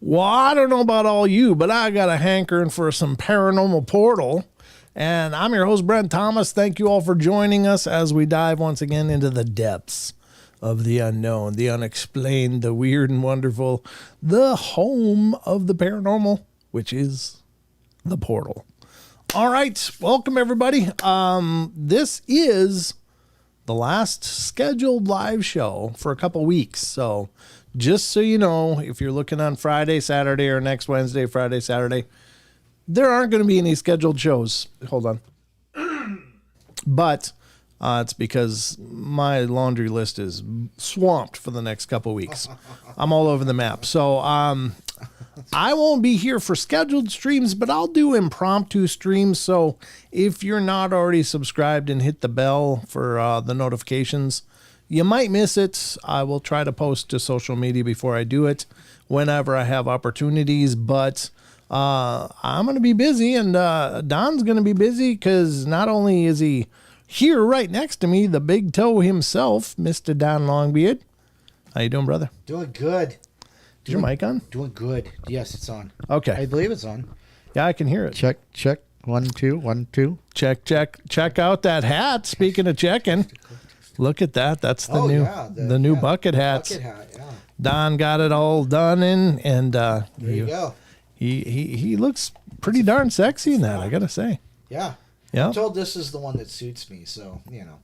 Well, I don't know about all you, but I got a hankering for some Paranormal Portal. And I'm your host, Brent Thomas. Thank you all for joining us as we dive once again into the depths of the unknown, the unexplained, the weird and wonderful, the home of the paranormal, which is the portal. All right, welcome everybody. This is the last scheduled live show for a couple weeks. So just so you know, if you're looking on Friday, Saturday, or next Wednesday, Friday, Saturday, there aren't going to be any scheduled shows. Hold on. But it's because my laundry list is swamped for the next couple weeks. I'm all over the map. So I won't be here for scheduled streams, but I'll do impromptu streams. So if you're not already subscribed and hit the bell for the notifications, you might miss it. I will try to post to social media before I do it whenever I have opportunities, but I'm going to be busy, and Don's going to be busy because not only is he here right next to me, the big toe himself, Mr. Don Longbeard. How you doing, brother? Doing good. Is your mic on? Doing good. Yes, it's on. Okay. I believe it's on. Yeah, I can hear it. Check, check. 1, 2, 1, 2. Check out that hat. Speaking of checking, look at that. That's the new bucket hats. Bucket hat, yeah. Don got it all done in, and there you go. He looks pretty darn sexy in that, I gotta say. Yeah. Yeah. I'm told this is the one that suits me, so you know.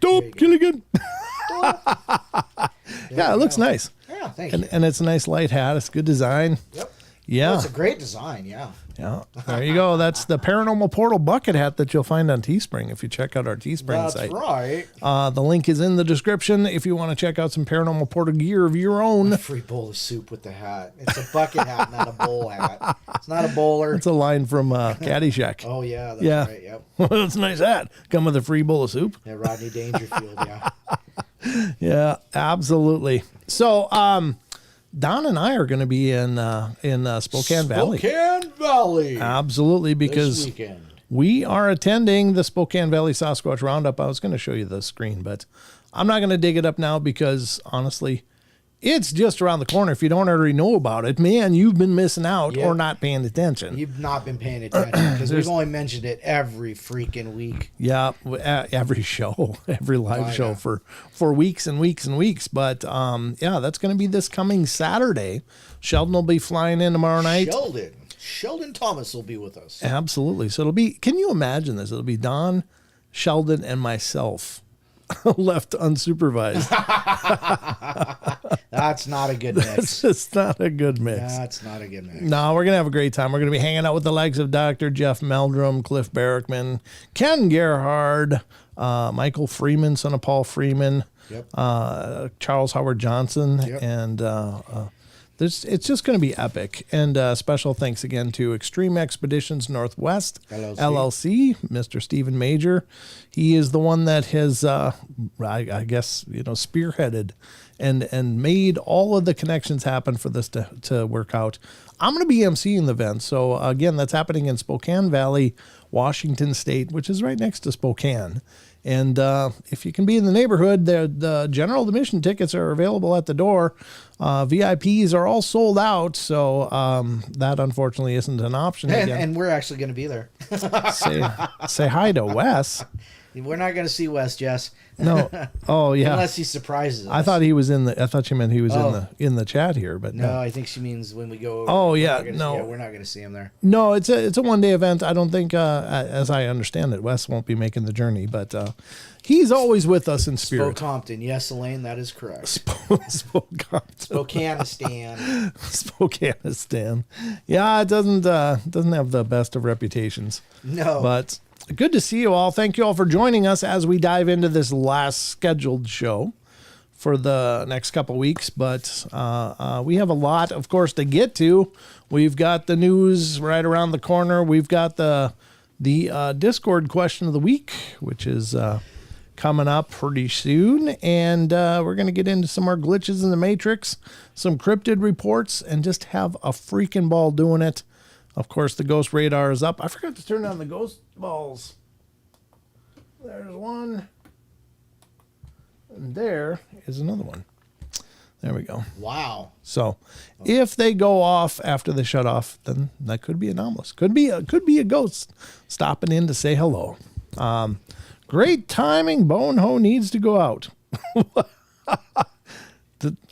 Dope, Gilligan. Yeah, it looks nice. Yeah, thank you. And it's a nice light hat. It's good design. Yep. Yeah. Well, it's a great design, yeah. Yeah. There you go. That's the Paranormal Portal bucket hat that you'll find on Teespring if you check out our Teespring site. That's right. The link is in the description if you want to check out some Paranormal Portal gear of your own. A free bowl of soup with the hat. It's a bucket hat, not a bowl hat. It's not a bowler. It's a line from Caddyshack. Oh, yeah. That's right. Yep. That's a nice hat. Come with a free bowl of soup. Yeah, Rodney Dangerfield, yeah. Yeah, absolutely. So, Don and I are going to be in Spokane Valley. Spokane Valley. Absolutely, because this weekend we are attending the Spokane Valley Sasquatch Roundup. I was going to show you the screen, but I'm not going to dig it up now because, honestly, it's just around the corner. If you don't already know about it, man, you've been missing out Yep. or not paying attention. You've not been paying attention because we've only mentioned it every freaking week. Yeah, every show, every live show for weeks and weeks and weeks. But yeah, that's going to be this coming Saturday. Sheldon will be flying in tomorrow night. Sheldon Thomas will be with us. Absolutely. So it'll be, can you imagine this? It'll be Don, Sheldon, and myself left unsupervised. That's not a good mix. It's not a good mix. That's not a good mix. No, we're going to have a great time. We're going to be hanging out with the likes of Dr. Jeff Meldrum, Cliff Barrickman, Ken Gerhard, Michael Freeman, son of Paul Freeman, Charles Howard Johnson, and it's just going to be epic. And special thanks again to Extreme Expeditions Northwest LLC, Mr. Stephen Major. He is the one that has, I guess, spearheaded and made all of the connections happen for this to work out. I'm going to be emceeing the event. So again, that's happening in Spokane Valley, Washington State, which is right next to Spokane. And if you can be in the neighborhood, the general admission tickets are available at the door. VIPs are all sold out, so that unfortunately isn't an option. And we're actually going to be there. say hi to Wes. We're not going to see Wes, Jess. No. Oh yeah. Unless he surprises us. I thought he was in the. I thought she meant he was in the chat here, but no. I think she means when we go. Oh yeah, we're not going to see him there. No, it's a 1 day event. I don't think, as I understand it, Wes won't be making the journey, but he's always with us in spirit. Spokompton, yes, Elaine, that is correct. Spokompton. Spokanistan. Spokanistan. Yeah, it doesn't have the best of reputations. No, but. Good to see you all. Thank you all for joining us as we dive into this last scheduled show for the next couple weeks. But we have a lot, of course, to get to. We've got the news right around the corner. We've got the Discord question of the week, which is coming up pretty soon. And we're going to get into some more glitches in the Matrix, some cryptid reports, and just have a freaking ball doing it. Of course, the ghost radar is up. I forgot to turn on the ghost balls. There's one. And there is another one. There we go. Wow. So if they go off after they shut off, then that could be anomalous. Could be a ghost stopping in to say hello. Great timing. Boneho needs to go out.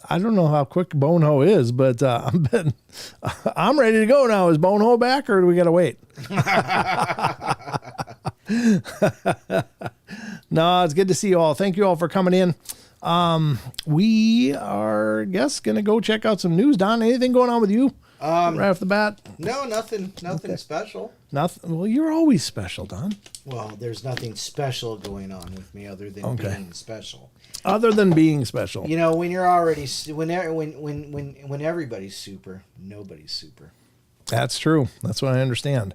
I don't know how quick Boneho is, but I'm ready to go now. Is Boneho back, or do we got to wait? No, it's good to see you all. Thank you all for coming in. We are, I guess, going to go check out some news. Don, anything going on with you right off the bat? No, nothing special. Nothing. Well, you're always special, Don. Well, there's nothing special going on with me other than being special. Other than being special. When you're already when everybody's super, nobody's super. That's true. That's what I understand.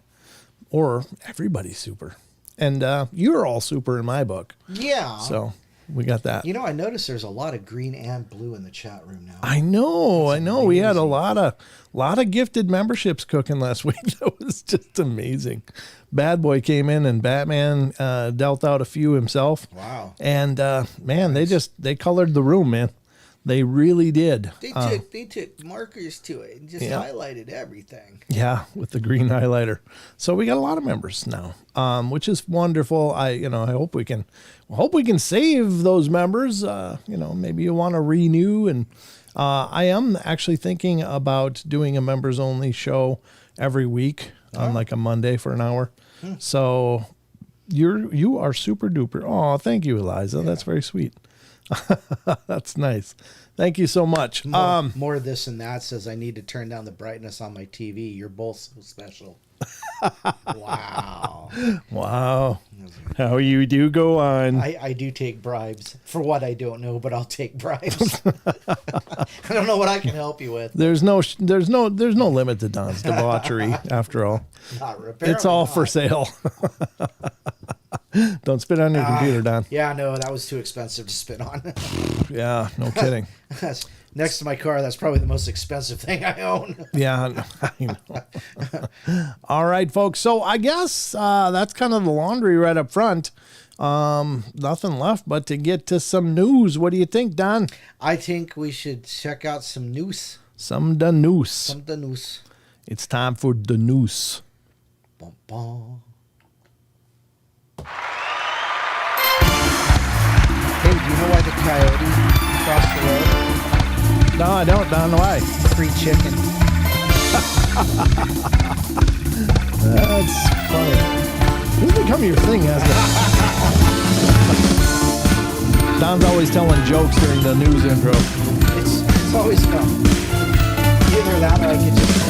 Or everybody's super. And you're all super in my book. Yeah. So we got that. I noticed there's a lot of green and blue in the chat room now. I know. Amazing. We had a lot of gifted memberships cooking last week. That was just amazing. Bad Boy came in and Batman dealt out a few himself. Wow. And man, they colored the room, man. They really did. They took markers to it and just highlighted everything. Yeah, with the green highlighter. So we got a lot of members now, which is wonderful. I hope we can save those members. Maybe you want to renew, and I am actually thinking about doing a members only show every week on like a Monday for an hour. So you are super duper. Oh, thank you, Eliza. Yeah. That's very sweet. That's nice. Thank you so much. More of this and that says I need to turn down the brightness on my TV. You're both so special. Wow. Wow. How you do go on. I do take bribes for what I don't know, but I'll take bribes. I don't know what I can help you with. There's no limit to Don's debauchery after all. It's all for sale. Don't spit on your computer, Don. Yeah, no, that was too expensive to spit on. Yeah, no kidding. Next to my car, that's probably the most expensive thing I own. Yeah, I know. All right, folks. So I guess that's kind of the laundry right up front. Nothing left but to get to some news. What do you think, Don? I think we should check out some news. Some the news. Some the news. It's time for the news. Bum, bum. Hey, do you know why the coyote crossed the road? No, I don't. Don, why? Free chicken. That's funny. This has become your thing, hasn't it? Don's always telling jokes during the news intro. It's always fun. Either that or I could just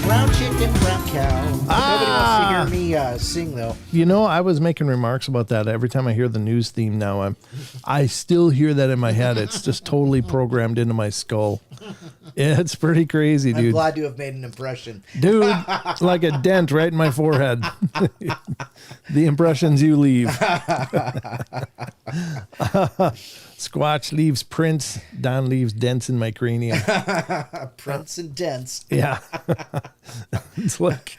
brown chicken, brown cow. Nobody wants to hear me sing, though. You know, I was making remarks about that. Every time I hear the news theme now, I still hear that in my head. It's just totally programmed into my skull. It's pretty crazy, dude. I'm glad to have made an impression. Dude, like a dent right in my forehead. The impressions you leave. Squatch leaves prints. Don leaves dents in my cranium. Prints and dents. Yeah. It's like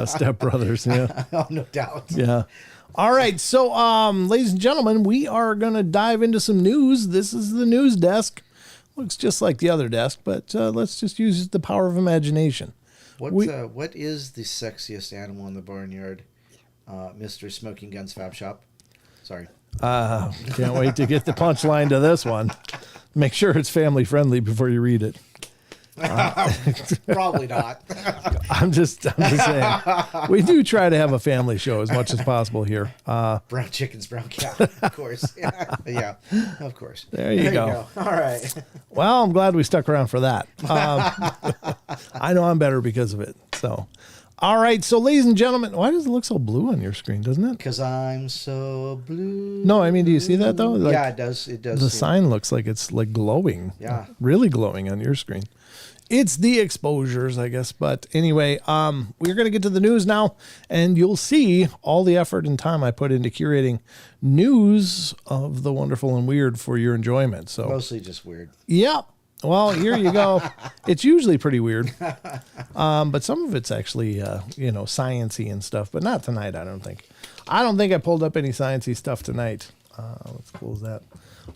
Step Brothers. Yeah. Oh, no doubt. Yeah. All right. So, ladies and gentlemen, we are going to dive into some news. This is the news desk. Looks just like the other desk, but let's just use the power of imagination. What is the sexiest animal in the barnyard? Mr. Smoking Guns Fab Shop. Sorry. Can't wait to get the punchline to this one. Make sure it's family friendly before you read it. Probably not. I'm just saying. We do try to have a family show as much as possible here. Brown chickens, brown cow, of course. Yeah, of course. There you go. All right. Well, I'm glad we stuck around for that. I know I'm better because of it. So, all right. So, ladies and gentlemen, why does it look so blue on your screen, doesn't it? Because I'm so blue. No, I mean, do you see that though? Like, yeah, it does. It does. The sign looks like it's like glowing. Yeah. Really glowing on your screen. It's the exposures, I guess. But anyway, we're going to get to the news now, and you'll see all the effort and time I put into curating news of the wonderful and weird for your enjoyment. So Mostly just weird. yeah. Well, here you go. It's usually pretty weird. But some of it's actually, sciencey and stuff, but not tonight, I don't think. I don't think I pulled up any sciencey stuff tonight. Let's close that.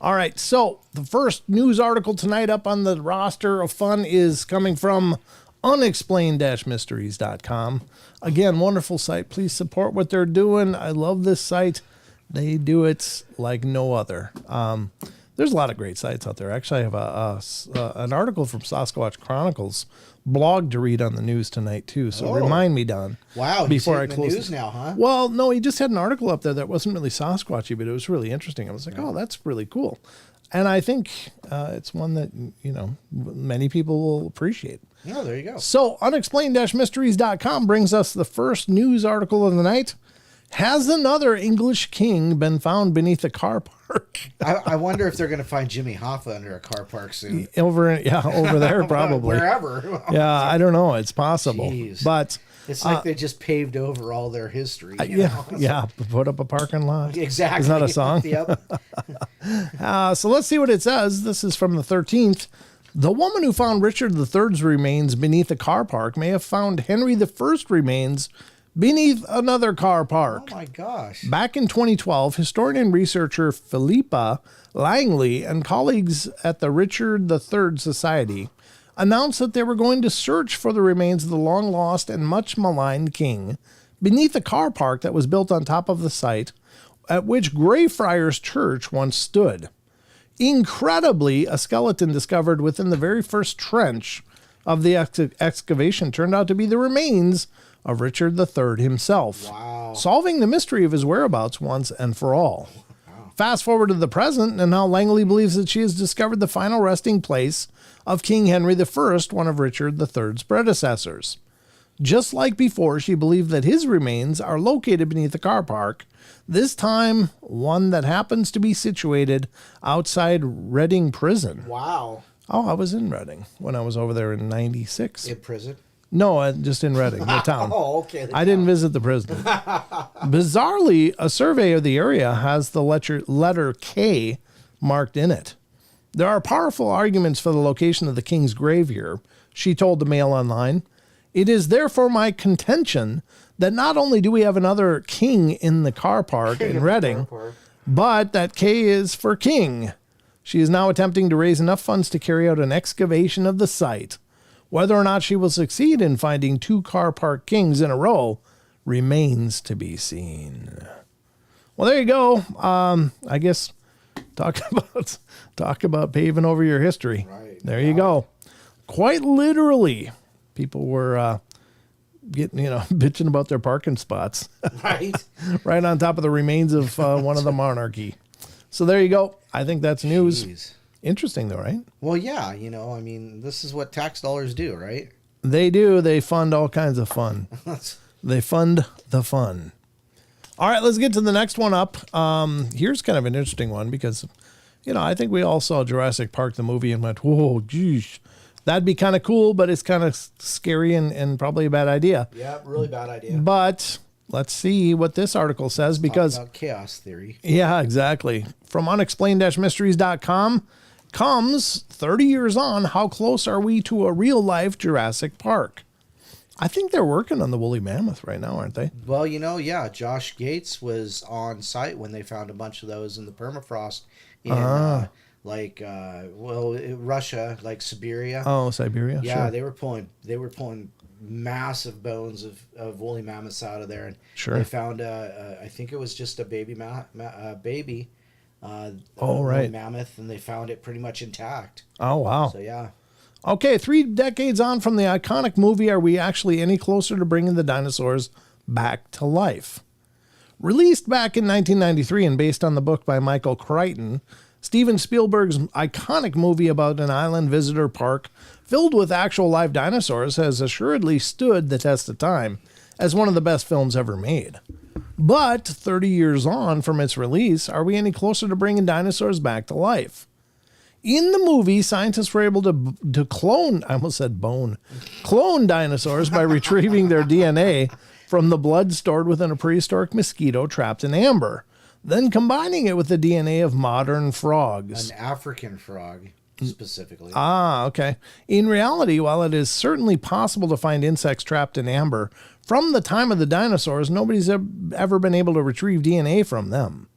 All right, so the first news article tonight up on the roster of fun is coming from unexplained-mysteries.com. Again, wonderful site. Please support what they're doing. I love this site. They do it like no other. There's a lot of great sites out there. Actually, I have an article from Sasquatch Chronicles blog to read on the news tonight, too. So remind me, Don. Wow, before I the close news now, huh? Well, no, he just had an article up there that wasn't really Sasquatchy, but it was really interesting. I was like, oh, that's really cool. And I think it's one that, many people will appreciate. Oh, there you go. So unexplained-mysteries.com brings us the first news article of the night. Has another English king been found beneath a car park? I wonder if they're going to find Jimmy Hoffa under a car park soon. Over there, probably. Wherever. Yeah, I don't know. It's possible. Jeez. But it's like they just paved over all their history. Yeah. Put up a parking lot. Exactly. Isn't that a song? Yep. So let's see what it says. This is from the 13th. The woman who found Richard III's remains beneath a car park may have found Henry I's remains beneath another car park. Oh my gosh. Back in 2012, historian and researcher Philippa Langley and colleagues at the Richard III Society announced that they were going to search for the remains of the long-lost and much-maligned king beneath a car park that was built on top of the site at which Greyfriars Church once stood. Incredibly, a skeleton discovered within the very first trench of the excavation turned out to be the remains of Richard III himself, solving the mystery of his whereabouts once and for all. Fast forward to the present, and now Langley believes that she has discovered the final resting place of King Henry I, one of Richard III's predecessors. Just like before, she believed that his remains are located beneath the car park, this time one that happens to be situated outside Reading Prison. Wow. Oh, I was in Reading when I was over there in 96. In prison? No, just in Reading, the town. Oh, okay. I didn't visit the prison. Bizarrely, a survey of the area has the letter K marked in it. There are powerful arguments for the location of the king's grave here, she told the Mail Online. It is therefore my contention that not only do we have another king in the car park in Reading, but that K is for king. She is now attempting to raise enough funds to carry out an excavation of the site. Whether or not she will succeed in finding 2 car park kings in a row remains to be seen. Well, there you go. I guess talk about paving over your history. Right. There you go. Quite literally, people were getting, bitching about their parking spots. Right. Right on top of the remains of one of the monarchy. So there you go. I think that's news. Jeez. Interesting, though, right? Well, yeah, this is what tax dollars do, right? They do. They fund all kinds of fun. They fund the fun. All right, let's get to the next one up. Here's kind of an interesting one because, I think we all saw Jurassic Park, the movie, and went, whoa, geez, that'd be kind of cool, but it's kind of scary and probably a bad idea. Yeah, really bad idea. But let's see what this article says because... Talk about chaos theory. Yeah, exactly. From unexplained-mysteries.com comes 30 years on, how close are we to a real-life Jurassic Park? I think they're working on the woolly mammoth right now, aren't they? Well, yeah, Josh Gates was on site when they found a bunch of those in the permafrost in Russia, like Siberia. Oh, Siberia. Yeah, sure. they were pulling massive bones of woolly mammoths out of there, and sure. They found I think it was just a baby right. mammoth, and they found it pretty much intact. Oh, wow. So yeah. Okay, 3 decades on from the iconic movie, are we actually any closer to bringing the dinosaurs back to life? Released back in 1993 and based on the book by Michael Crichton, Steven Spielberg's iconic movie about an island visitor park filled with actual live dinosaurs has assuredly stood the test of time as one of the best films ever made. But 30 years on from its release, are we any closer to bringing dinosaurs back to life? In the movie, scientists were able to clone dinosaurs by retrieving their DNA from the blood stored within a prehistoric mosquito trapped in amber, then combining it with the DNA of modern frogs. An African frog, specifically. Ah, okay. In reality, while it is certainly possible to find insects trapped in amber, from the time of the dinosaurs, nobody's ever been able to retrieve DNA from them.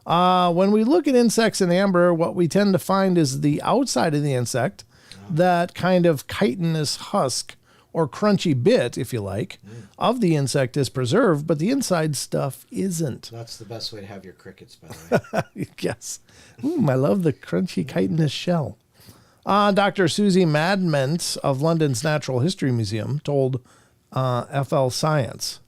When we look at insects in amber, what we tend to find is the outside of the insect, that kind of chitinous husk or crunchy bit, if you like, of the insect is preserved, but the inside stuff isn't. That's the best way to have your crickets, by the way. Yes. I love the crunchy chitinous shell. Dr. Susie Madment of London's Natural History Museum told FL Science.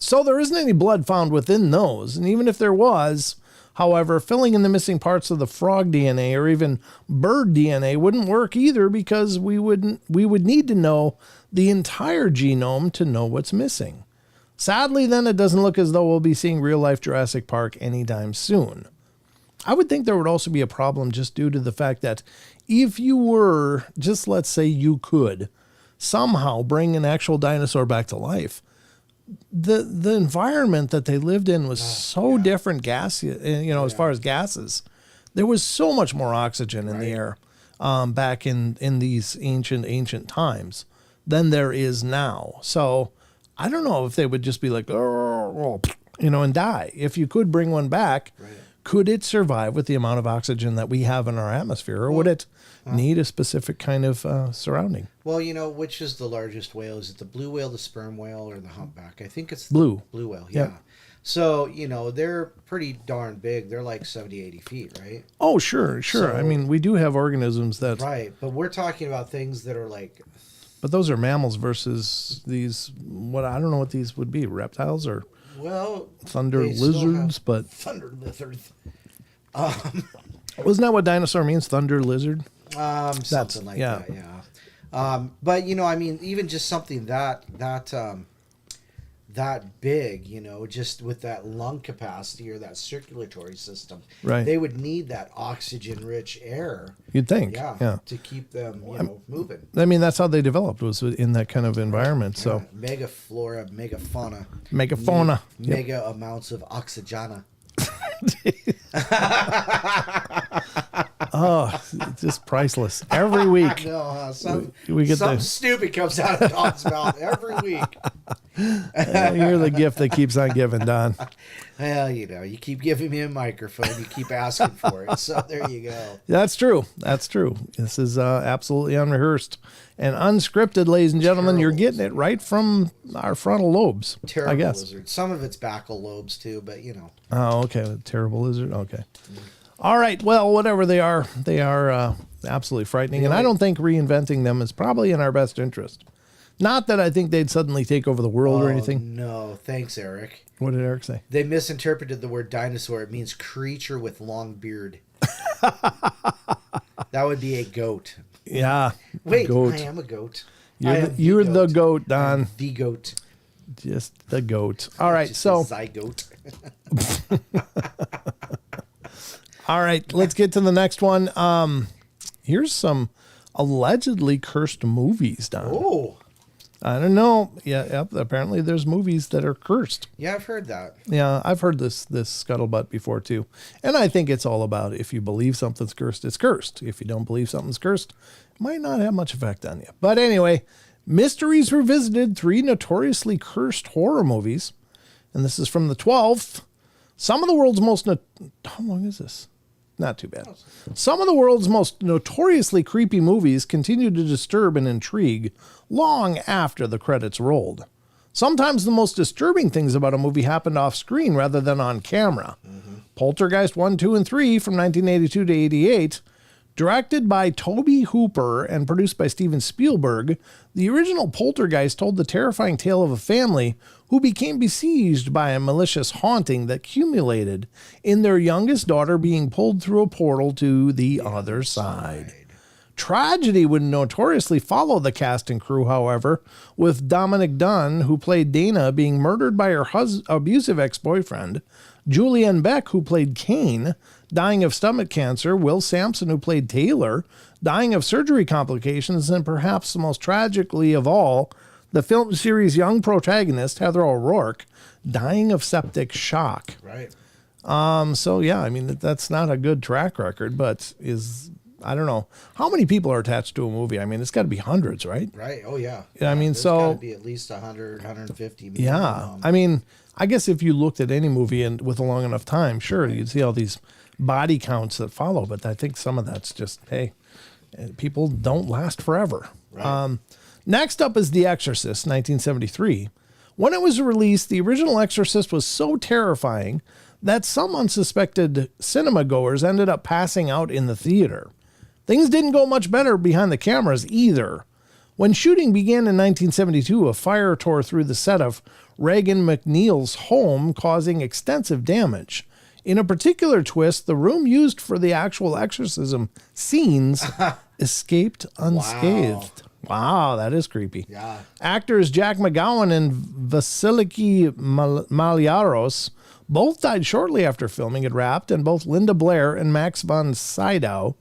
So there isn't any blood found within those, and even if there was, however, filling in the missing parts of the frog DNA or even bird DNA wouldn't work either, because we would need to know the entire genome to know what's missing. Sadly, then, it doesn't look as though we'll be seeing real-life Jurassic Park anytime soon. I would think there would also be a problem just due to the fact that if you were, just let's say you could, somehow bring an actual dinosaur back to life, the environment that they lived in was so different, as far as gases. There was so much more oxygen in the air back in these ancient times than there is now. So I don't know if they would just be like, and die. If you could bring one back, could it survive with the amount of oxygen that we have in our atmosphere, or would it need a specific kind of surrounding? Well, which is the largest whale? Is it the blue whale, the sperm whale, or the humpback? I think it's blue whale, yeah. So, they're pretty darn big. They're like 70, 80 feet, right? Oh, sure. So, I mean, we do have organisms that... Right, but we're talking about things that are like... But those are mammals versus these, I don't know what these would be, reptiles or... Well... Thunder lizards, but... Thunder lizards. Wasn't that what dinosaur means, thunder lizard? Something like that, yeah. But even just something that big, just with that lung capacity or that circulatory system, they would need that oxygen-rich air. You'd think, to keep them, moving. I mean, that's how they developed, was in that kind of environment. So megaflora, megafauna, mega amounts of oxygena. just priceless. Every week. No, we get something stupid comes out of Don's mouth every week. You're the gift that keeps on giving, Don. Well, you keep giving me a microphone, you keep asking for it. So there you go. That's true. This is absolutely unrehearsed and unscripted, ladies and gentlemen. Terrible. You're getting it right from our frontal lobes. Terrible I guess. Lizard. Some of it's backal lobes too, but Oh, okay. Terrible lizard. Okay. All right. Well, whatever they are absolutely frightening. And I don't think reinventing them is probably in our best interest. Not that I think they'd suddenly take over the world or anything. No, thanks, Eric. What did Eric say? They misinterpreted the word dinosaur. It means creature with long beard. That would be a goat. Yeah. Wait, goat. I am a goat. You're the goat, Don. The goat. Just the goat. All right, just so. A zygote. All right, let's get to the next one. Here's some allegedly cursed movies, Don. Oh. I don't know. Yep. Apparently, there's movies that are cursed. Yeah, I've heard that. Yeah, I've heard this scuttlebutt before too, and I think it's all about if you believe something's cursed, it's cursed. If you don't believe something's cursed, it might not have much effect on you. But anyway, Mysteries Revisited: 3 notoriously cursed horror movies, and this is from the 12th. Some of the world's most how long is this? Not too bad. Some of the world's most notoriously creepy movies continue to disturb and intrigue long after the credits rolled. Sometimes the most disturbing things about a movie happened off screen rather than on camera. Mm-hmm. Poltergeist 1, 2, and 3 from 1982 to 88, directed by Tobe Hooper and produced by Steven Spielberg, the original Poltergeist told the terrifying tale of a family who became besieged by a malicious haunting that culminated in their youngest daughter being pulled through a portal to the other side. Tragedy would notoriously follow the cast and crew, however, with Dominic Dunn, who played Dana, being murdered by her abusive ex-boyfriend, Julianne Beck, who played Kane, dying of stomach cancer, Will Sampson, who played Taylor, dying of surgery complications, and perhaps the most tragically of all, the film series' young protagonist, Heather O'Rourke, dying of septic shock. Right. So, yeah, I mean, that's not a good track record, but I don't know. How many people are attached to a movie? I mean, it's got to be hundreds, right? Right. Oh, yeah. I mean, there's got to be at least 100, 150. Yeah. I mean, I guess if you looked at any movie and with a long enough time, sure, you'd see all these body counts that follow, but I think some of that's just, hey, people don't last forever. Right. Next up is The Exorcist, 1973. When it was released, the original Exorcist was so terrifying that some unsuspected cinema goers ended up passing out in the theater. Things didn't go much better behind the cameras either. When shooting began in 1972, a fire tore through the set of Regan McNeil's home, causing extensive damage. In a particular twist, the room used for the actual exorcism scenes escaped unscathed. Wow, that is creepy. Yeah. Actors Jack McGowan and Vasiliki Maliaros both died shortly after filming had wrapped, and both Linda Blair and Max von Sydow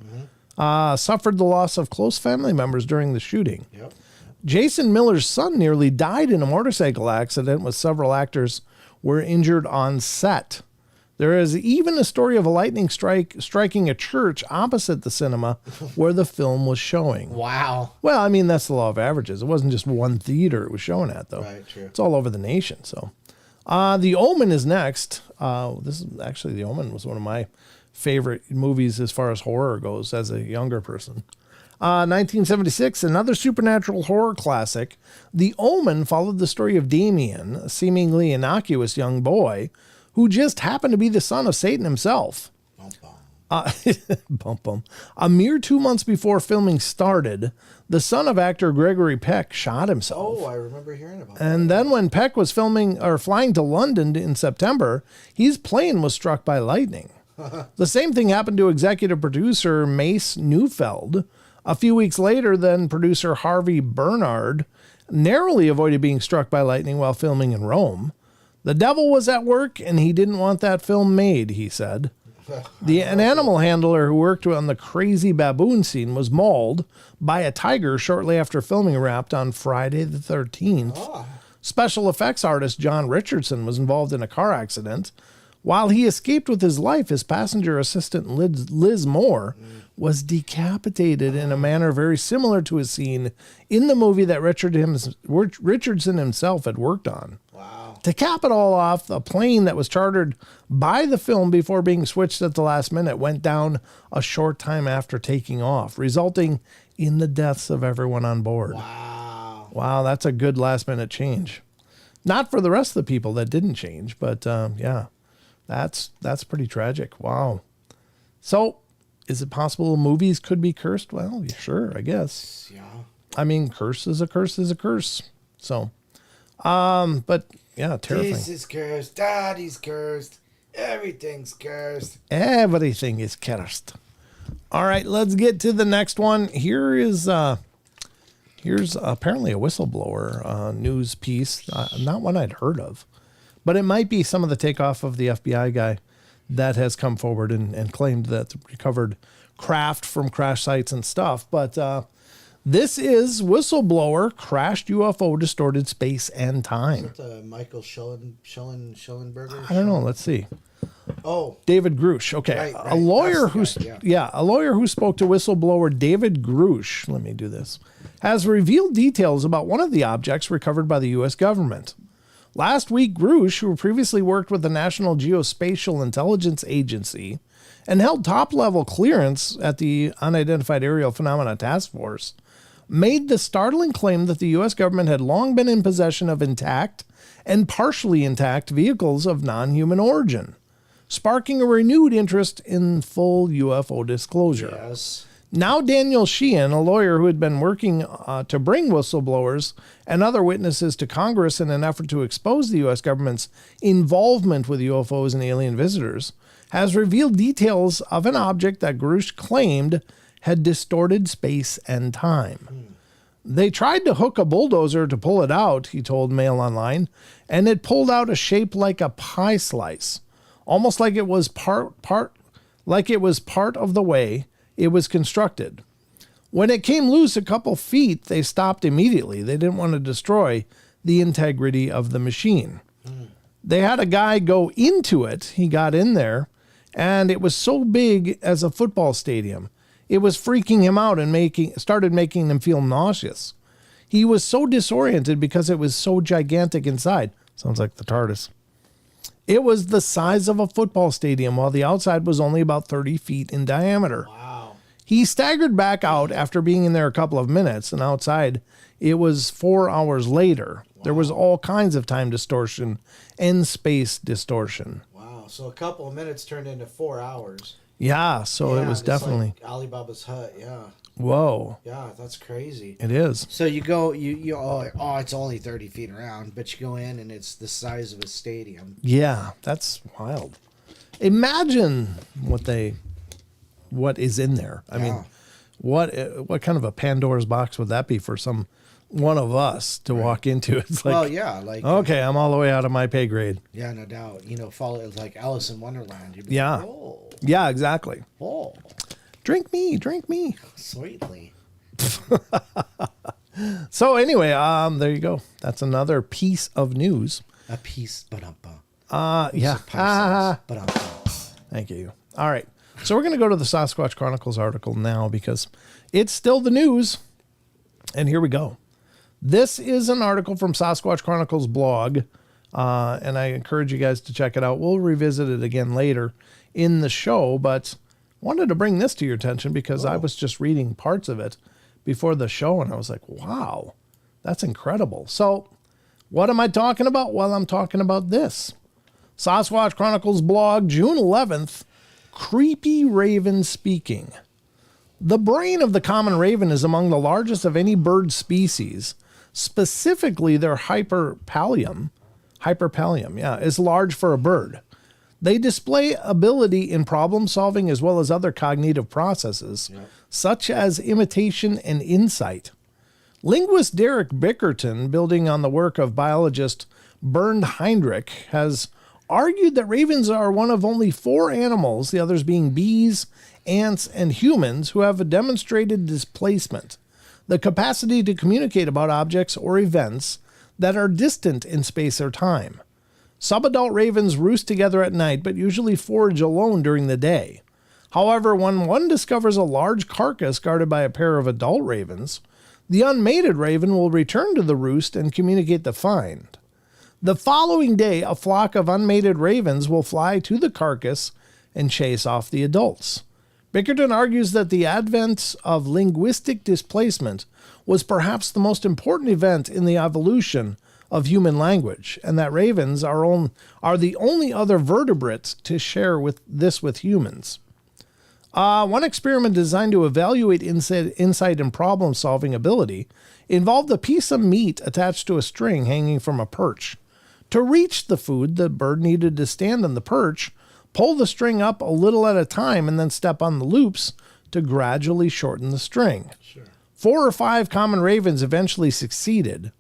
suffered the loss of close family members during the shooting. Yep. Jason Miller's son nearly died in a motorcycle accident, with several actors were injured on set. There is even a story of a lightning strike striking a church opposite the cinema where the film was showing. Wow. Well, I mean, that's the law of averages. It wasn't just one theater it was showing at, though. Right, true. It's all over the nation. So, The Omen is next. This is actually, The Omen was one of my favorite movies as far as horror goes as a younger person. 1976, another supernatural horror classic. The Omen followed the story of Damien, a seemingly innocuous young boy who just happened to be the son of Satan himself. A mere 2 months before filming started, the son of actor Gregory Peck shot himself. Oh, I remember hearing about that. And then when Peck was flying to London in September, his plane was struck by lightning. The same thing happened to executive producer Mace Neufeld. A few weeks later, then producer Harvey Bernard narrowly avoided being struck by lightning while filming in Rome. The devil was at work, and he didn't want that film made, he said. An animal handler who worked on the crazy baboon scene was mauled by a tiger shortly after filming wrapped on Friday the 13th. Special effects artist John Richardson was involved in a car accident While he escaped with his life, his passenger assistant, Liz Moore, was decapitated in a manner very similar to a scene in the movie that Richardson himself had worked on. Wow. To cap it all off, a plane that was chartered by the film before being switched at the last minute went down a short time after taking off, resulting in the deaths of everyone on board. Wow. Wow, that's a good last-minute change. Not for the rest of the people that didn't change, but yeah, that's pretty tragic. Wow. So, is it possible movies could be cursed? Well, sure, I guess. Yeah. I mean, curse is a curse is a curse. So, but yeah, terrifying. This is cursed. Daddy's cursed. Everything's cursed. Everything is cursed. All right, let's get to the next one. Here's apparently a whistleblower news piece. Not one I'd heard of, but it might be some of the takeoff of the FBI guy that has come forward and claimed that recovered craft from crash sites and stuff. But this is whistleblower crashed UFO distorted space and time. Is that Michael Schellenberger? I don't know. Let's see. Oh, David Grush. Okay. Right. A lawyer who yeah. a lawyer who spoke to whistleblower David Grush, let me do this, has revealed details about one of the objects recovered by the US government. Last week, Grush, who previously worked with the National Geospatial Intelligence Agency and held top-level clearance at the Unidentified Aerial Phenomena Task Force, made the startling claim that the U.S. government had long been in possession of intact and partially intact vehicles of non-human origin, sparking a renewed interest in full UFO disclosure. yes. Now Daniel Sheehan, a lawyer who had been working to bring whistleblowers and other witnesses to Congress in an effort to expose the U.S. government's involvement with UFOs and alien visitors, has revealed details of an object that Grush claimed had distorted space and time. They tried to hook a bulldozer to pull it out, he told Mail Online, and it pulled out a shape like a pie slice, almost like it was part of the way it was constructed. When it came loose a couple feet, they stopped immediately. They didn't want to destroy the integrity of the machine. They had a guy go into it. He got in there, and it was so big as a football stadium. It was freaking him out and started making him feel nauseous. He was so disoriented because it was so gigantic inside. Sounds like the TARDIS. It was the size of a football stadium, while the outside was only about 30 feet in diameter. Wow. He staggered back out after being in there a couple of minutes, and outside it was 4 hours later. Wow. There was all kinds of time distortion and space distortion. Wow. So a couple of minutes turned into 4 hours. Yeah, so it was definitely like Alibaba's hut. Yeah. Whoa. Yeah, that's crazy. It is. So you go, it's only 30 feet around, but you go in and it's the size of a stadium. Yeah, that's wild. Imagine what is in there. I mean, what kind of a Pandora's box would that be for one of us to walk into? It's like, well, yeah, like, okay, I'm all the way out of my pay grade. Yeah, no doubt. Follow it like Alice in Wonderland. You'd be Yeah. like, oh. Yeah, exactly. Oh. Drink me. Sweetly. So anyway, there you go. That's another piece of news. A piece, ba-dum-bum. Yeah. Thank you. All right. So we're going to go to the Sasquatch Chronicles article now because it's still the news. And here we go. This is an article from Sasquatch Chronicles blog, and I encourage you guys to check it out. We'll revisit it again later in the show, but wanted to bring this to your attention because I was just reading parts of it before the show, and I was like, wow, that's incredible. So what am I talking about? Well, I'm talking about this. Sasquatch Chronicles blog, June 11th, Creepy Raven Speaking. The brain of the common raven is among the largest of any bird species. Specifically, their hyperpallium, is large for a bird. They display ability in problem solving as well as other cognitive processes, such as imitation and insight. Linguist Derek Bickerton, building on the work of biologist Bernd Heinrich, has argued that ravens are one of only 4 animals, the others being bees, ants, and humans, who have a demonstrated displacement, the capacity to communicate about objects or events that are distant in space or time. Subadult ravens roost together at night, but usually forage alone during the day. However, when one discovers a large carcass guarded by a pair of adult ravens, the unmated raven will return to the roost and communicate the find. The following day, a flock of unmated ravens will fly to the carcass and chase off the adults. Bickerton argues that the advent of linguistic displacement was perhaps the most important event in the evolution of human language, and that ravens are the only other vertebrates to share with humans. One experiment designed to evaluate insight and problem-solving ability involved a piece of meat attached to a string hanging from a perch. To reach the food, the bird needed to stand on the perch, pull the string up a little at a time, and then step on the loops to gradually shorten the string. Sure. 4 or 5 common ravens eventually succeeded,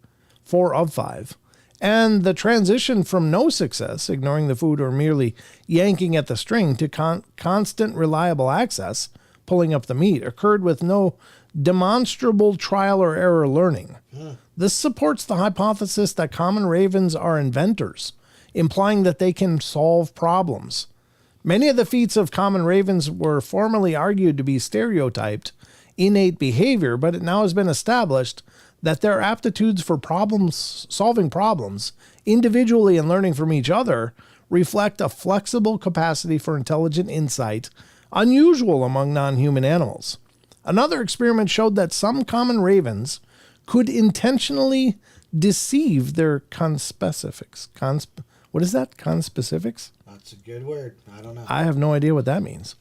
4 of 5, and the transition from no success, ignoring the food or merely yanking at the string, to constant reliable access, pulling up the meat, occurred with no demonstrable trial or error learning. This supports the hypothesis that common ravens are inventors, implying that they can solve problems. Many of the feats of common ravens were formerly argued to be stereotyped, innate behavior, but it now has been established that their aptitudes for solving problems, individually and learning from each other, reflect a flexible capacity for intelligent insight, unusual among non-human animals. Another experiment showed that some common ravens could intentionally deceive their conspecifics. What is that? Conspecifics? That's a good word. I don't know. I have no idea what that means.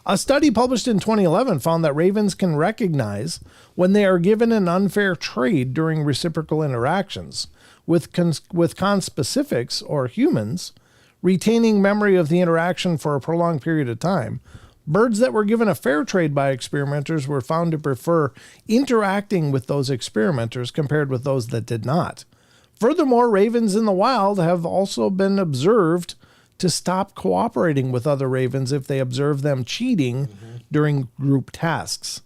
A study published in 2011 found that ravens can recognize when they are given an unfair trade during reciprocal interactions, with conspecifics, or humans, retaining memory of the interaction for a prolonged period of time. Birds that were given a fair trade by experimenters were found to prefer interacting with those experimenters compared with those that did not. Furthermore, ravens in the wild have also been observed to stop cooperating with other ravens if they observe them cheating during group tasks.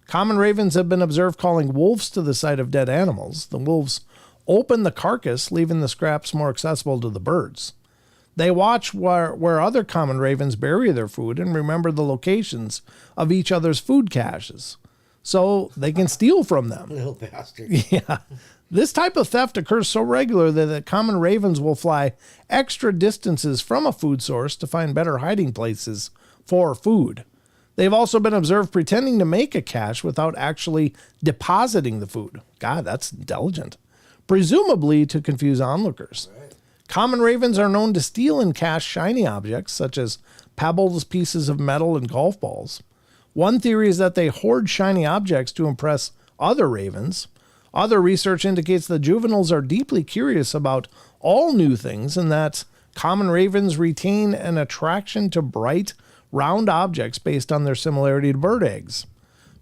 Common ravens have been observed calling wolves to the site of dead animals. The wolves open the carcass, leaving the scraps more accessible to the birds. They watch where other common ravens bury their food and remember the locations of each other's food caches, so they can steal from them. Little bastard. Yeah. This type of theft occurs so regularly that common ravens will fly extra distances from a food source to find better hiding places for food. They've also been observed pretending to make a cache without actually depositing the food. God, that's intelligent. Presumably to confuse onlookers. Right. Common ravens are known to steal and cache shiny objects, such as pebbles, pieces of metal, and golf balls. One theory is that they hoard shiny objects to impress other ravens. Other research indicates that juveniles are deeply curious about all new things and that common ravens retain an attraction to bright, round objects based on their similarity to bird eggs.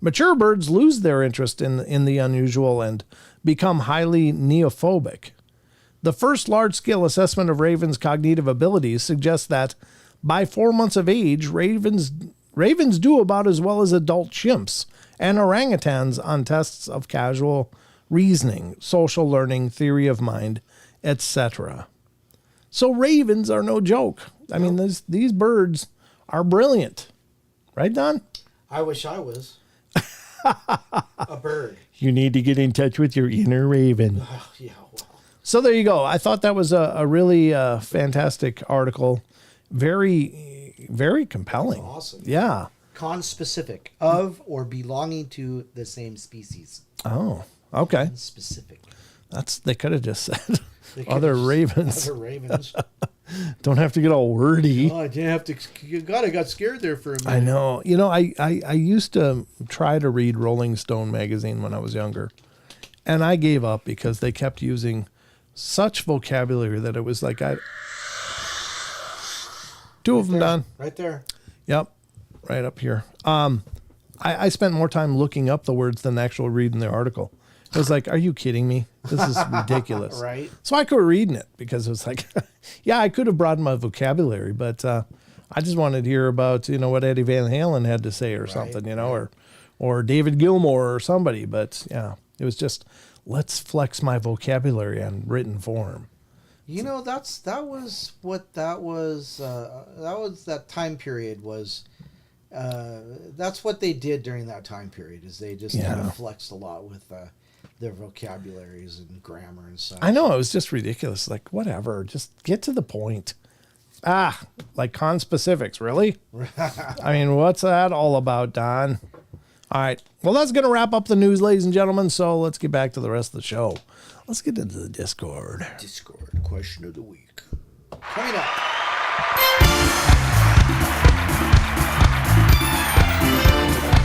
Mature birds lose their interest in the unusual and become highly neophobic. The first large-scale assessment of ravens' cognitive abilities suggests that by 4 months of age, ravens do about as well as adult chimps and orangutans on tests of casual reasoning, social learning, theory of mind, etc. So ravens are no joke. I mean, these birds are brilliant. Right, Don? I wish I was a bird. You need to get in touch with your inner raven. Yeah, well. So there you go. I thought that was a really fantastic article. Very, very compelling. That's awesome. Yeah. Conspecific, of or belonging to the same species. Oh, okay. Specific. They could have just said other ravens. Other ravens. Don't have to get all wordy. Oh, I didn't have to. God, I got scared there for a minute. I know. You know, I used to try to read Rolling Stone magazine when I was younger, and I gave up because they kept using such vocabulary that it was like two of them done. Right there. Yep. Right up here. I spent more time looking up the words than actually reading the article. I was like, are you kidding me? This is ridiculous. Right. So I quit reading it because it was like, yeah, I could have broadened my vocabulary, but I just wanted to hear about, what Eddie Van Halen had to say or something, or David Gilmour or somebody. But yeah, it was just, let's flex my vocabulary on written form. You know, that was that time period was. That's what they did during that time period. Is they just kind of flexed a lot with their vocabularies and grammar and such. I know, it was just ridiculous. Like, whatever, just get to the point. Like conspecifics, really? I mean, what's that all about, Don? All right. Well, that's going to wrap up the news, ladies and gentlemen. So let's get back to the rest of the show. Let's get into the Discord. Discord question of the week. Coming up.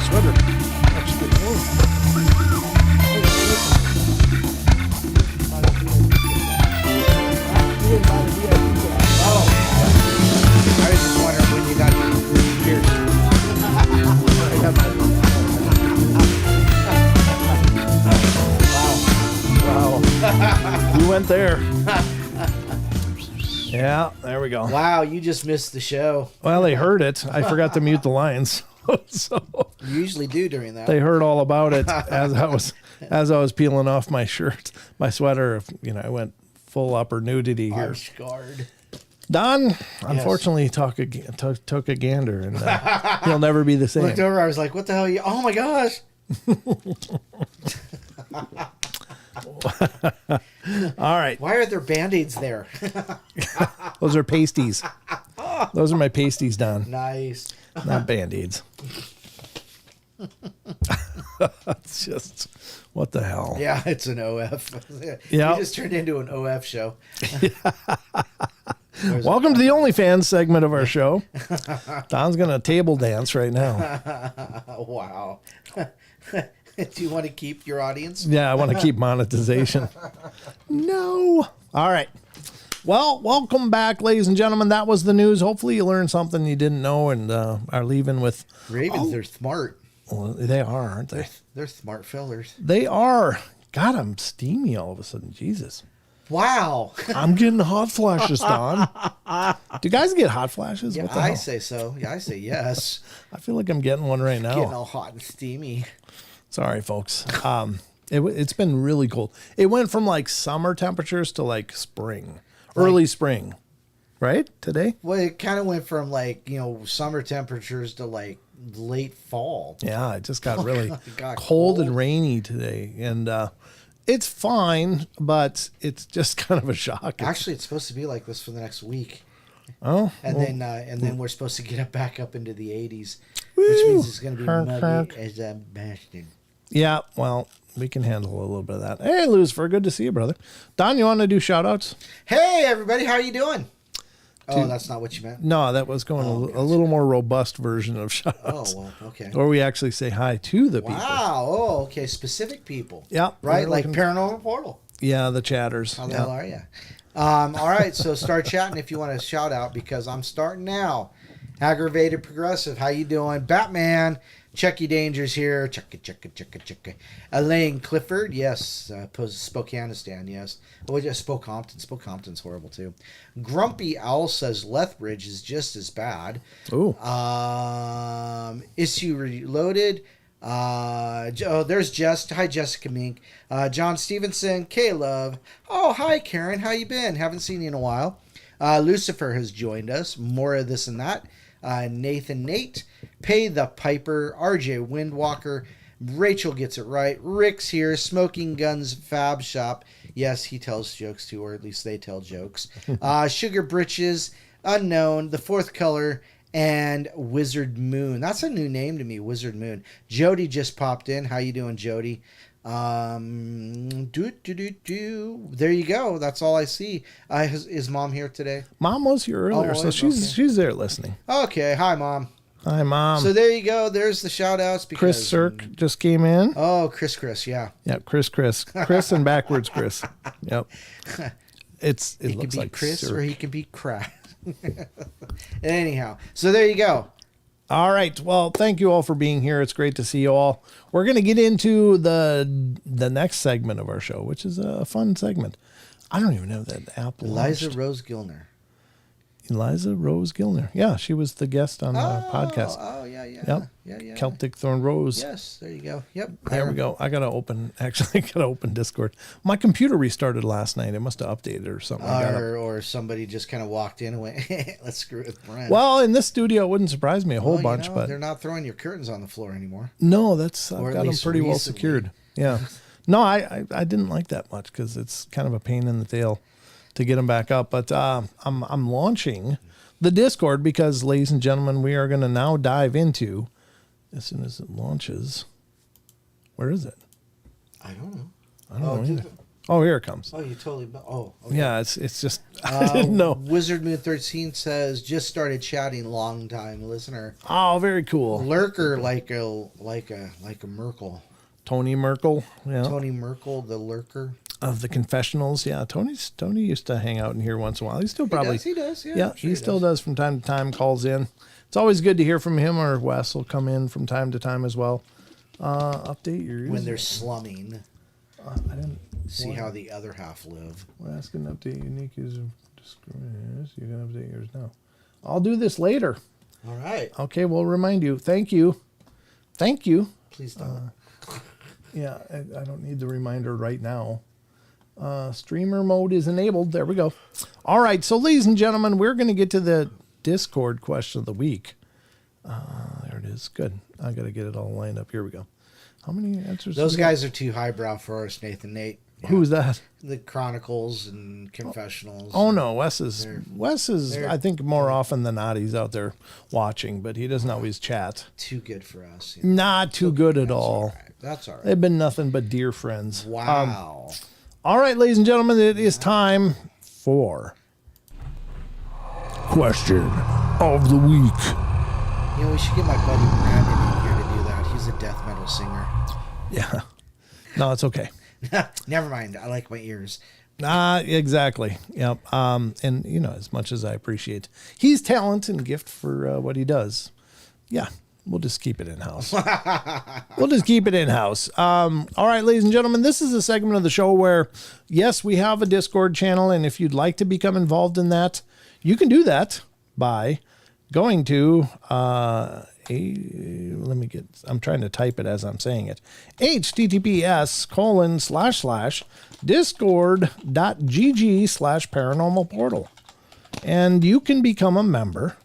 Sweater. That's good. Oh. I was just wondering when you got your beers. Wow. You went there. Yeah, there we go. Wow, you just missed the show. Well, they heard it. I forgot to mute the lines. So you usually do during that. They heard all about it as I was peeling off my shirt, my sweater. You know, I went full upper nudity here. Arch guard. Don, unfortunately, took a gander, and he'll never be the same. Looked over, I was like, "What the hell? Oh my gosh!" All right. Why are there Band-Aids there? Those are pasties. Those are my pasties, Don. Nice. Not Band-Aids. It's just, what the hell? Yeah, it's an OF. Yeah. You just turned into an OF show. Welcome to the OnlyFans segment of our show. Don's going to table dance right now. Wow. Do you want to keep your audience? Yeah, I want to keep monetization. No. All right. Well, welcome back, ladies and gentlemen. That was the news. Hopefully you learned something you didn't know and are leaving with... Ravens, they're smart. Well, they are, aren't they? They're smart fellers. They are. God, I'm steamy all of a sudden. Jesus. Wow. I'm getting hot flashes, Don. Do guys get hot flashes? Yeah, what the I hell? say so. Yeah, I say yes. I feel like I'm getting one right now. Getting all hot and steamy. Sorry, folks. It's been really cold. It went from like summer temperatures to like spring, early spring, right? Today? Well, it kind of went from like, summer temperatures to like late fall. Yeah, it just got really cold and rainy today. And it's fine, but it's just kind of a shock. Actually, it's supposed to be like this for the next week. Oh, and then we're supposed to get it back up into the 80s, which means it's going to be muggy as a bastard. Yeah, well, we can handle a little bit of that. Hey, Lucifer, good to see you, brother. Don, you want to do shout-outs? Hey, everybody, how you doing? Oh, that's not what you meant? No, that was going a little more robust version of shout-outs. Oh, well, okay. Or we actually say hi to the people. Wow, oh, okay, specific people. Yeah. Right, like Paranormal Portal. Yeah, the chatters. How the hell are you? All right, so start chatting if you want to shout out, because I'm starting now. Aggravated Progressive, how you doing? Batman, Chucky Dangers here. Chucky. Elaine Clifford, yes. Spokanistan, yes. Oh, just Spokompton. Spokompton's horrible too. Grumpy Owl says Lethbridge is just as bad. Ooh. Issue Reloaded. There's Jess. Hi, Jessica Mink. John Stevenson. K-Love. Oh, hi, Karen. How you been? Haven't seen you in a while. Lucifer has joined us. More of this and that. Nathan Nate. Pay the Piper. RJ Windwalker. Rachel gets it right. Rick's here. Smoking Guns Fab Shop. Yes, he tells jokes too, or at least they tell jokes. Sugar Britches. Unknown. The Fourth Color. And Wizard Moon. That's a new name to me, Wizard Moon. Jody just popped in. How you doing, Jody? There you go. That's all I see. Is Mom here today? Mom was here earlier, so she's there listening. Okay. Hi, Mom. Hi, Mom. So there you go. There's the shout-outs. Chris Cirque just came in. Oh, Chris, yeah. Yep, Chris. Chris and backwards Chris. Yep. It He looks can be like Chris Cirque. or he can be Crash. Anyhow, so there you go. All right. Well, thank you all for being here. It's great to see you all. We're going to get into the next segment of our show, which is a fun segment. I don't even know that app. Eliza Rose Gilner. Eliza Rose Gilner. Yeah, she was the guest on the podcast. Oh, yeah. Yep. Yeah. Celtic Thorn Rose. Yes, there you go. Yep. There we go. I gotta open Discord. My computer restarted last night. It must have updated or something. Or somebody just kind of walked in and went, let's screw it with Brent. Well, in this studio, it wouldn't surprise me a whole bunch, but they're not throwing your curtains on the floor anymore. no, I've Or at got them least pretty well recently. secured. Yeah. No, I didn't like that much because it's kind of a pain in the tail to get them back up. But I'm launching the Discord because, ladies and gentlemen, we are going to now dive into, as soon as it launches. Where is it? I don't know. I don't know either. Oh, here it comes. Oh, you totally. Oh, okay. Yeah, it's just I didn't know. Wizard Moon 13 says just started chatting, long time listener. Oh, very cool. Lurker like a Merkel. Tony Merkel, yeah, Tony Merkel, the lurker. of the confessionals. Yeah, Tony used to hang out in here once in a while. He still probably He does. Yeah, yeah, I'm sure he still does from time to time. Calls in. It's always good to hear from him, or Wes will come in from time to time as well. Update your When they're slumming, I didn't see how the other half live. We're asking to update unique user discriminators. You can update yours now. I'll do this later. All right. Okay, we'll remind you. Thank you. Please don't. Yeah, I don't need the reminder right now. Streamer mode is enabled. There we go. All right, so ladies and gentlemen, we're going to get to the Discord question of the week. There it is. Good. I got to get it all lined up. Here we go. How many answers? Those guys are too highbrow for us, Nathan. Nate. Yeah. Who's that? The Chronicles and Confessionals. Oh no, Wes is I think more often than not he's out there watching, but he doesn't always chat. Too good for us. Not too good at all. Right. That's all right. They've been nothing but dear friends. Wow. All right, ladies and gentlemen, it is time for question of the week. You know, we should get my buddy Brandon in here to do that. He's a death metal singer. Yeah. No, it's okay. Never mind. I like my ears. Exactly. Yep. And you know, as much as I appreciate his talent and gift for what he does, yeah, we'll just keep it in house. All right, ladies and gentlemen, this is a segment of the show where, yes, we have a Discord channel, and if you'd like to become involved in that, you can do that by going to I'm trying to type it as I'm saying it. https://discord.gg/paranormal portal. And you can become a member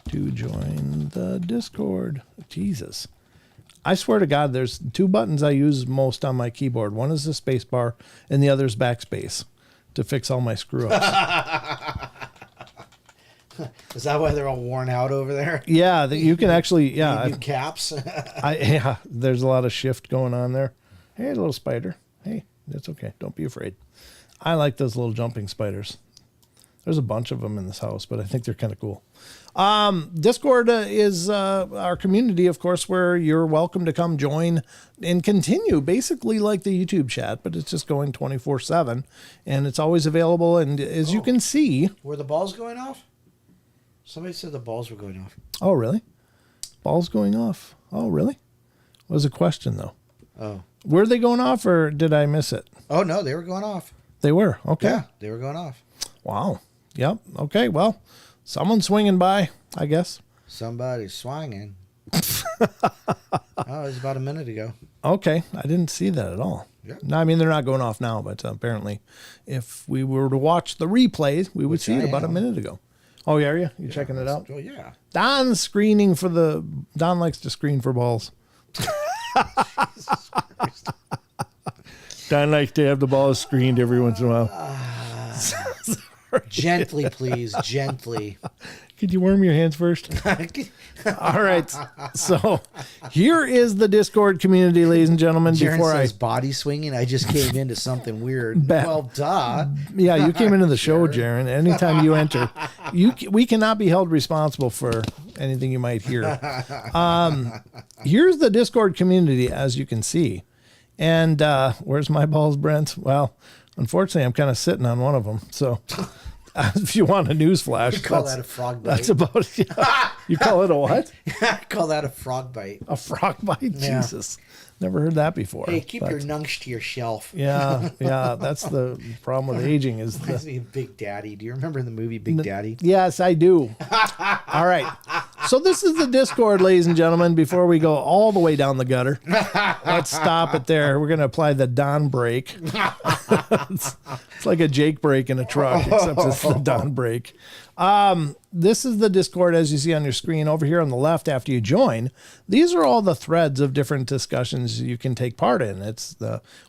to join the Discord. Jesus. I swear to God, there's two buttons I use most on my keyboard. One is the space bar and the other is backspace to fix all my screw ups. Is that why they're all worn out over there? Yeah, you can actually, yeah. New caps. There's a lot of shift going on there. Hey, little spider. Hey, that's okay. Don't be afraid. I like those little jumping spiders. There's a bunch of them in this house, but I think they're kind of cool. Discord is our community, of course, where you're welcome to come join and continue, basically like the YouTube chat, but it's just going 24/7, and it's always available. And as you can see, were the balls going off? Somebody said the balls were going off. Oh, really? Balls going off? Oh, really? Was a question though. Oh, were they going off, or did I miss it? Oh no, they were going off. They were. Okay. Yeah, they were going off. Wow. Yep. Okay. Well, someone's swinging by, I guess. Somebody's swinging. Oh, it was about a minute ago. Okay. I didn't see that at all. Yeah. No, I mean, they're not going off now, but apparently if we were to watch the replays, we would see it about a minute ago. Oh, yeah, are you? You checking it out? Oh, yeah. Don likes to screen for balls. Jesus Christ. Don likes to have the balls screened every once in a while. Gently, please. Gently. Could you warm your hands first? All right. So here is the Discord community, ladies and gentlemen. Jaron says body swinging. I just came into something weird. Well, duh. Yeah, you came into the show, Jaron. Anytime you enter, we cannot be held responsible for anything you might hear. Here's the Discord community, as you can see. And where's my balls, Brent? Well, unfortunately, I'm kind of sitting on one of them. So if you want a news flash, You call that a frog bite. that's about it. Yeah. You call it a what? I call that a frog bite. A frog bite? Yeah. Jesus. Never heard that before. Hey, keep your nunks to your shelf. Yeah, that's the problem with aging is Reminds me of Big Daddy. Do you remember the movie Big Daddy? Yes, I do. All right. So this is the Discord, ladies and gentlemen. Before we go all the way down the gutter, let's stop it there. We're going to apply the Don brake. It's like a Jake brake in a truck, except it's the Don brake. This is the Discord, as you see on your screen over here on the left after you join. These are all the threads of different discussions you can take part in.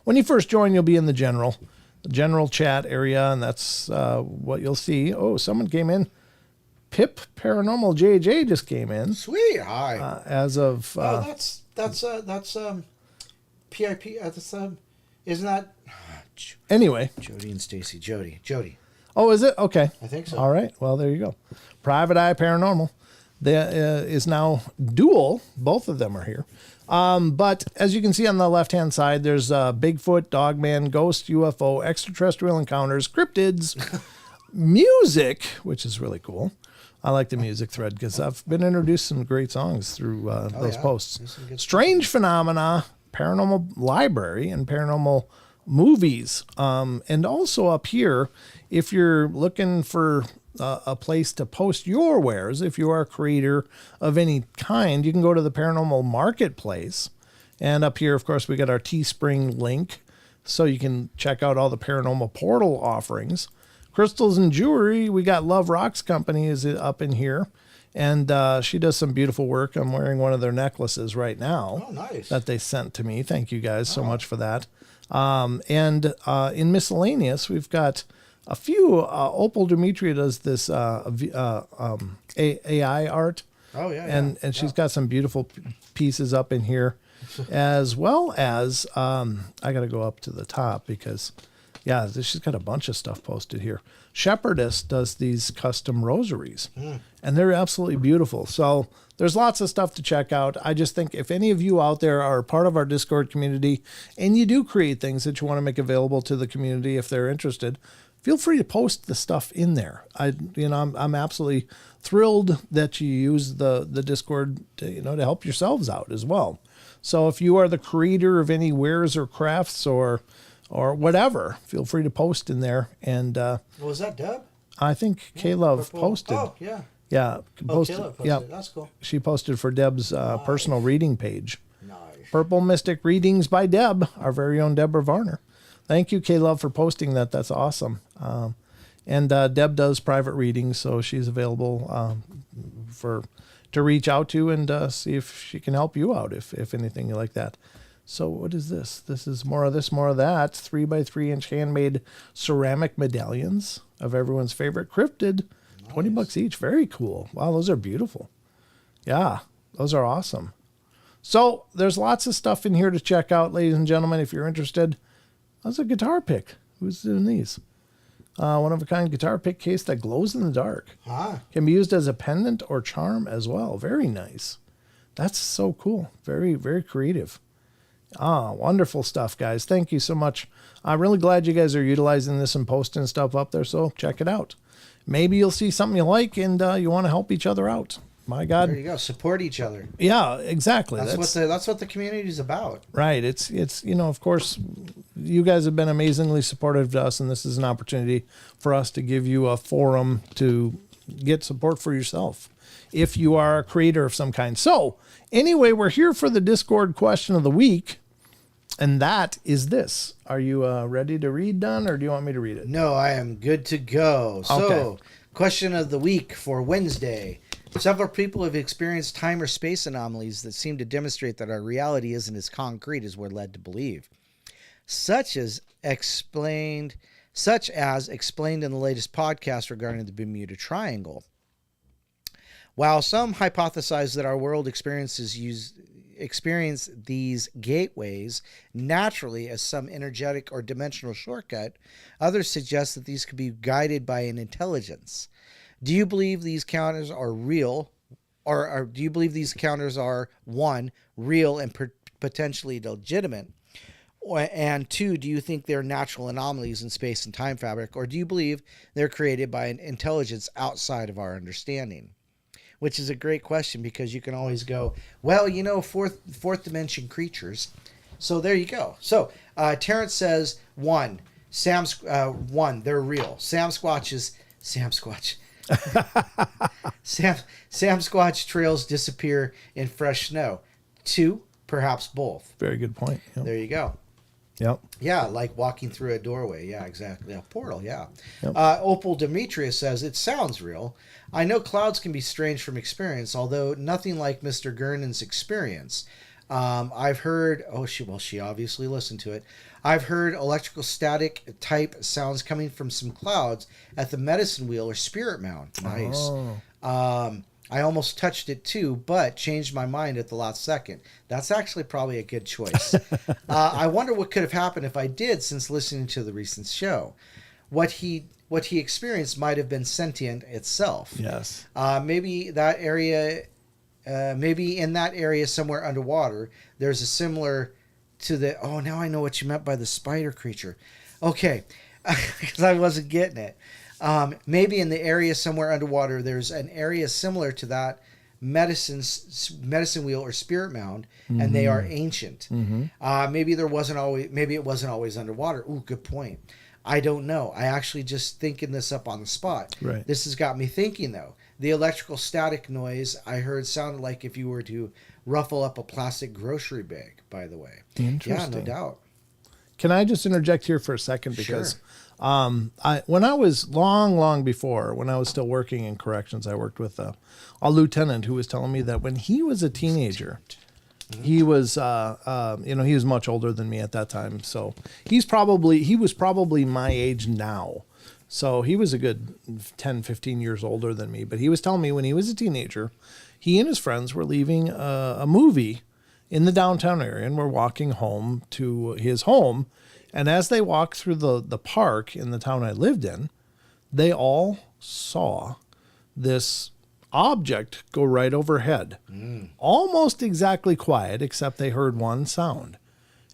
When you first join, you'll be in the general chat area, and that's what you'll see. Oh, someone came in. Pip Paranormal JJ just came in. Sweet, hi. As of that's PIP. Isn't that anyway? Jody and Stacy. Jody. Oh, is it? Okay. I think so. All right. Well, there you go. Private Eye Paranormal. There is now dual. Both of them are here. But as you can see on the left-hand side, there's Bigfoot, Dogman, Ghost, UFO, Extraterrestrial Encounters, Cryptids, music, which is really cool. I like the music thread because I've been introduced some great songs through those posts. Strange Phenomena, Paranormal Library, and Paranormal Movies. And also up here, if you're looking for a place to post your wares, if you are a creator of any kind, you can go to the Paranormal Marketplace. And up here, of course, we got our Teespring link, so you can check out all the Paranormal Portal offerings. Crystals and jewelry, we got Love Rocks Company is up in here, and she does some beautiful work. I'm wearing one of their necklaces right now. Oh, nice. That they sent to me. Thank you guys so much for that. And in miscellaneous, we've got a few. Opal Demetria does this AI art. Oh, yeah. And she's got some beautiful pieces up in here, as well as I got to go up to the top because, yeah, she's got a bunch of stuff posted here. Shepherdess does these custom rosaries, and they're absolutely beautiful. So there's lots of stuff to check out. I just think if any of you out there are part of our Discord community and you do create things that you want to make available to the community if they're interested, feel free to post the stuff in there. I'm absolutely thrilled that you use the Discord to help yourselves out as well. So if you are the creator of any wares or crafts or whatever, feel free to post in there. And was that Deb? I think K-Love posted. Oh, yeah. Yeah. K-Love posted. Yeah. That's cool. She posted for Deb's personal reading page. Nice. Purple Mystic Readings by Deb, our very own Deborah Varner. Thank you, K-Love, for posting that. That's awesome. And Deb does private readings, so she's available to reach out to and see if she can help you out, if anything like that. So what is this? This is more of this, more of that. 3x3-inch handmade ceramic medallions of everyone's favorite cryptid. Nice. $20 each. Very cool. Wow, those are beautiful. Yeah, those are awesome. So there's lots of stuff in here to check out, ladies and gentlemen, if you're interested. That's a guitar pick. Who's doing these? One-of-a-kind guitar pick case that glows in the dark. Can be used as a pendant or charm as well. Very nice. That's so cool. Very, very creative. Wonderful stuff, guys. Thank you so much. I'm really glad you guys are utilizing this and posting stuff up there, so check it out. Maybe you'll see something you like and you want to help each other out. My God. There you go. Support each other. Yeah, exactly. That's what the community is about. Right. It's of course, you guys have been amazingly supportive to us, and this is an opportunity for us to give you a forum to get support for yourself if you are a creator of some kind. So anyway, we're here for the Discord question of the week, and that is this. Are you ready to read, Don, or do you want me to read it? No, I am good to go. So, question of the week for Wednesday. Several people have experienced time or space anomalies that seem to demonstrate that our reality isn't as concrete as we're led to believe. Such as explained in the latest podcast regarding the Bermuda Triangle. While some hypothesize that our world experience these gateways naturally as some energetic or dimensional shortcut, others suggest that these could be guided by an intelligence. Do you believe these encounters are real, or do you believe these encounters are, one, real and potentially legitimate, and two, do you think they're natural anomalies in space and time fabric, or do you believe they're created by an intelligence outside of our understanding? Which is a great question because you can always go, well, fourth dimension creatures. So there you go. So Terrence says, one, they're real. Sam Squatch. Sam Squatch trails disappear in fresh snow. 2, perhaps both. Very good point. Yep. There you go. Yep. Yeah, like walking through a doorway. Yeah, exactly. A portal, yeah. Yep. Opal Demetrius says, it sounds real. I know clouds can be strange from experience, although nothing like Mr. Gurnon's experience. I've heard, she obviously listened to it. I've heard electrical static type sounds coming from some clouds at the medicine wheel or spirit mound. Nice. Oh. I almost touched it too, but changed my mind at the last second. That's actually probably a good choice. I wonder what could have happened if I did, since listening to the recent show. What he experienced might have been sentient itself. Yes. Maybe that area, maybe in that area somewhere underwater, there's a similar to the. Oh, now I know what you meant by the spider creature. Okay, because I wasn't getting it. Maybe in the area somewhere underwater, there's an area similar to that medicine wheel or spirit mound, and they are ancient. Maybe it wasn't always underwater. Ooh, good point. I don't know. I actually just thinking this up on the spot. Right. This has got me thinking though. The electrical static noise I heard sounded like if you were to ruffle up a plastic grocery bag. By the way. Interesting. Yeah, no doubt. Can I just interject here for a second? Because when I was long before, when I was still working in corrections, I worked with a lieutenant who was telling me that when he was a teenager, he was, he was much older than me at that time. So he was probably my age now. So he was a good 10, 15 years older than me. But he was telling me when he was a teenager, he and his friends were leaving a movie in the downtown area and were walking home to his home. And as they walked through the park in the town I lived in, they all saw this object go right overhead. Almost exactly quiet, except they heard one sound.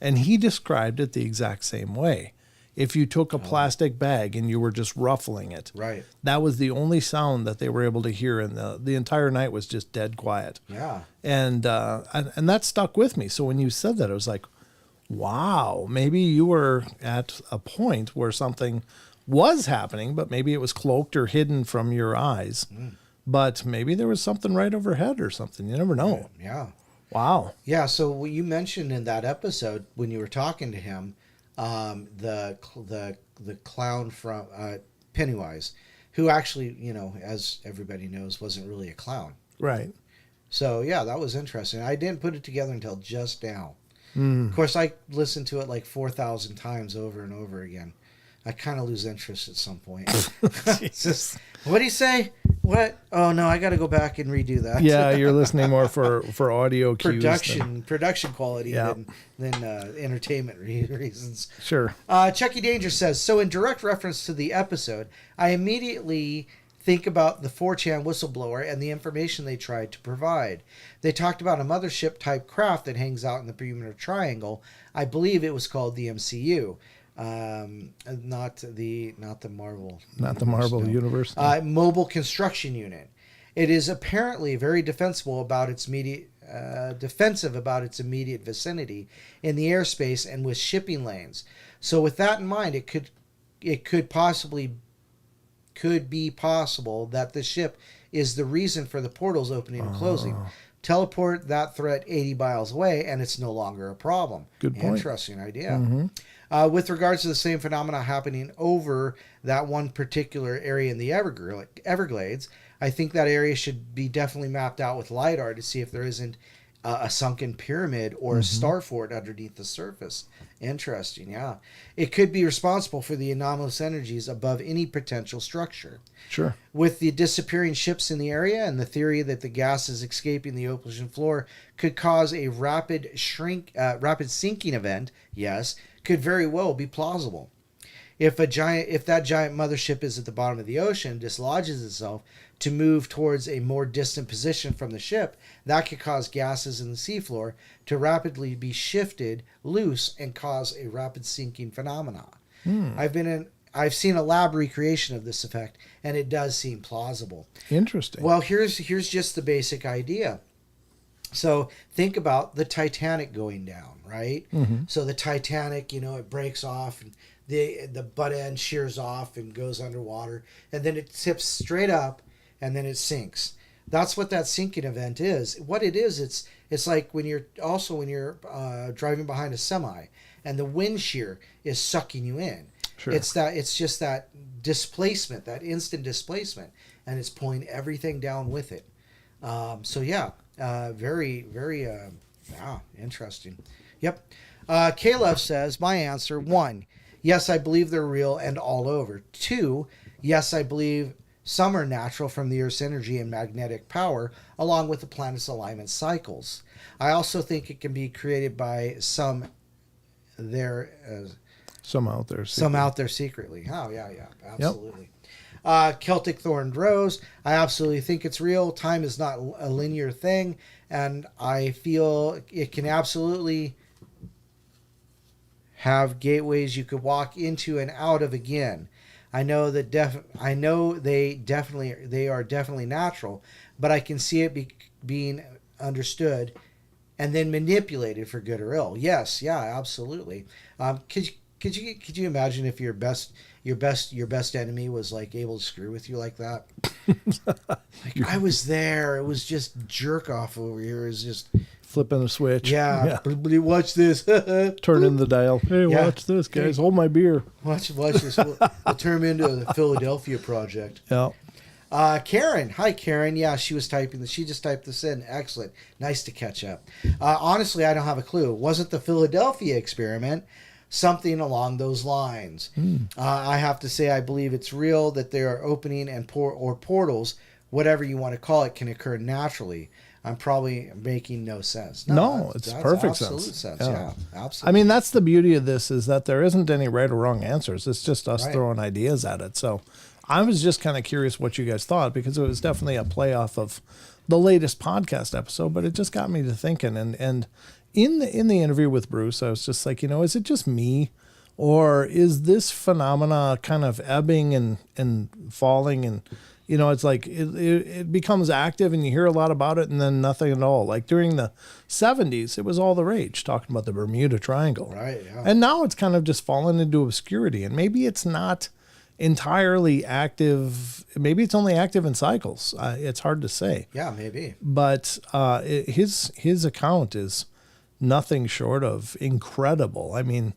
And he described it the exact same way. If you took a plastic bag and you were just ruffling it, Right. that was the only sound that they were able to hear, and the entire night was just dead quiet. Yeah. And that stuck with me. So when you said that, I was like, wow, maybe you were at a point where something was happening, but maybe it was cloaked or hidden from your eyes. But maybe there was something right overhead or something. You never know. Yeah. Wow. Yeah. So what you mentioned in that episode when you were talking to him, the clown from Pennywise, who actually, as everybody knows, wasn't really a clown. Right. So yeah, that was interesting. I didn't put it together until just now. Of course, I listened to it like 4,000 times over and over again. I kind of lose interest at some point. It's just, what do you say? What? Oh no, I got to go back and redo that. Yeah, you're listening more for audio cues. Production quality Yeah. than entertainment reasons. Sure. Chucky Danger says, so in direct reference to the episode, I immediately think about the 4chan whistleblower and the information they tried to provide. They talked about a mothership type craft that hangs out in the Bermuda Triangle. I believe it was called the MCU. Not the Marvel. Not the Marvel universe. Mobile construction unit. It is apparently very defensive about its immediate vicinity in the airspace and with shipping lanes. So with that in mind, it could be possible that the ship is the reason for the portals opening and closing. Teleport that threat 80 miles away, and it's no longer a problem. Good point. Interesting idea. With regards to the same phenomena happening over that one particular area in the Everglades, I think that area should be definitely mapped out with LiDAR to see if there isn't a sunken pyramid or a star fort underneath the surface. Interesting, yeah. It could be responsible for the anomalous energies above any potential structure. Sure. With the disappearing ships in the area and the theory that the gases escaping the ocean floor could cause a rapid sinking event, yes, could very well be plausible. If that giant mothership is at the bottom of the ocean, dislodges itself to move towards a more distant position from the ship, that could cause gases in the seafloor to rapidly be shifted loose and cause a rapid sinking phenomena. I've seen a lab recreation of this effect, and it does seem plausible. Interesting. Well, here's just the basic idea. So think about the Titanic going down, right? So the Titanic, it breaks off, and the butt end shears off and goes underwater, and then it tips straight up and then it sinks. That's what that sinking event is. What it is, it's like when you're driving behind a semi, and the wind shear is sucking you in. Sure. It's just that displacement, that instant displacement, and it's pulling everything down with it. Very, very interesting. Yep. Caleb says, my answer: 1, yes, I believe they're real and all over. 2, yes, I believe some are natural from the Earth's energy and magnetic power, along with the planet's alignment cycles. I also think it can be created by some out there secretly. Oh, yeah, absolutely. Yep. Celtic Thorned Rose, I absolutely think it's real. Time is not a linear thing, and I feel it can absolutely have gateways you could walk into and out of again. I know they are definitely natural, but I can see it being understood and then manipulated for good or ill. Yes, yeah, absolutely. Could you imagine if your best enemy was like able to screw with you like that? Like, I was there. It was just jerk off over here. It was just flipping a switch. Yeah. Watch this. Turning the dial. Hey, watch this, guys. Hold my beer. Watch this. We'll turn him into the Philadelphia Project. Yeah. Karen. Hi, Karen. Yeah, she was typing this. She just typed this in. Excellent. Nice to catch up. Honestly, I don't have a clue. Wasn't the Philadelphia experiment something along those lines? I have to say I believe it's real that there are opening and portals, whatever you want to call it, can occur naturally. I'm probably making no sense. No, it's perfect absolute sense. Yeah, absolutely. I mean, that's the beauty of this, is that there isn't any right or wrong answers. It's just us throwing ideas at it. So I was just kind of curious what you guys thought, because it was definitely a play off of the latest podcast episode, but it just got me to thinking. And in the interview with Bruce, I was just like, is it just me, or is this phenomena kind of ebbing and falling? And it's like it becomes active and you hear a lot about it and then nothing at all. Like during the 70s, it was all the rage talking about the Bermuda Triangle. Right, yeah. And now it's kind of just fallen into obscurity, and maybe it's not entirely active. Maybe it's only active in cycles. It's hard to say. Yeah, maybe. But his account is nothing short of incredible. I mean,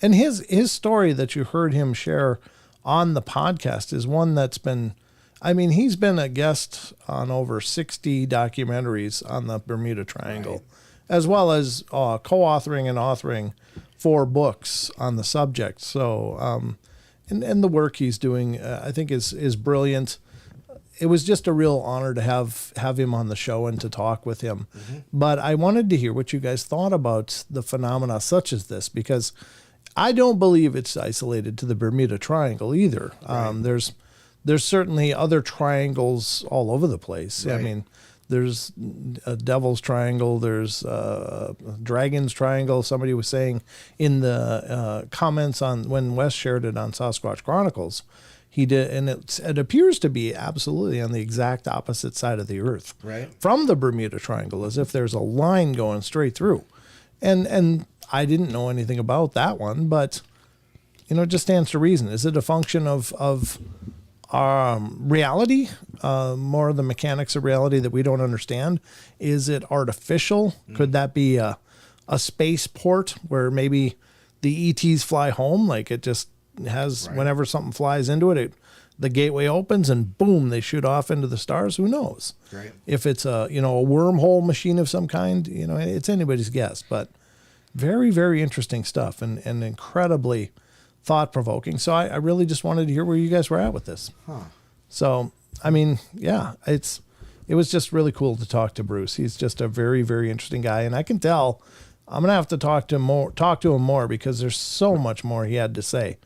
and his story that you heard him share on the podcast is one that's been, I mean, he's been a guest on over 60 documentaries on the Bermuda Triangle, as well as co-authoring and authoring 4 books on the subject. So, and the work he's doing, I think is brilliant. It was just a real honor to have him on the show and to talk with him. Mm-hmm. But I wanted to hear what you guys thought about the phenomena such as this, because I don't believe it's isolated to the Bermuda Triangle either. Right. There's certainly other triangles all over the place. Right. I mean, there's a Devil's Triangle. There's a Dragon's Triangle. Somebody was saying in the comments on when Wes shared it on Sasquatch Chronicles, he did, and it appears to be absolutely on the exact opposite side of the Earth, right, from the Bermuda Triangle, as if there's a line going straight through. And I didn't know anything about that one, but it just stands to reason. Is it a function of reality, more of the mechanics of reality that we don't understand? Is it artificial? Could that be a spaceport where maybe the ETs fly home? Like it just has, whenever something flies into it, the gateway opens and boom, they shoot off into the stars. Who knows? Right. If it's a wormhole machine of some kind, it's anybody's guess. But very, very interesting stuff and incredibly thought-provoking. So I really just wanted to hear where you guys were at with this. Huh. So, I mean, yeah, it was just really cool to talk to Bruce. He's just a very, very interesting guy. And I can tell I'm going to have to talk to him more because there's so much more he had to say.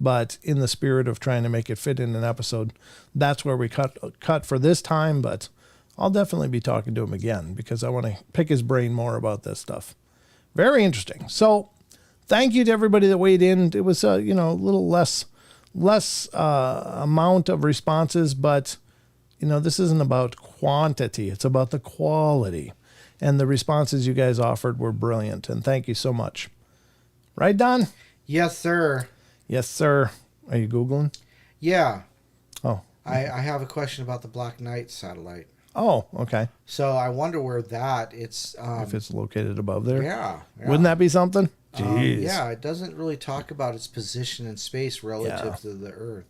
But in the spirit of trying to make it fit in an episode, that's where we cut for this time. But I'll definitely be talking to him again because I want to pick his brain more about this stuff. Very interesting. So thank you to everybody that weighed in. It was a little less amount of responses, but this isn't about quantity. It's about the quality. And the responses you guys offered were brilliant. And thank you so much. Right, Don? Yes, sir. Yes, sir. Are you Googling? Yeah. Oh. I have a question about the Black Knight satellite. Oh, okay. So I wonder where If it's located above there. yeah. Wouldn't that be something? Jeez. Yeah, it doesn't really talk about its position in space relative to the Earth.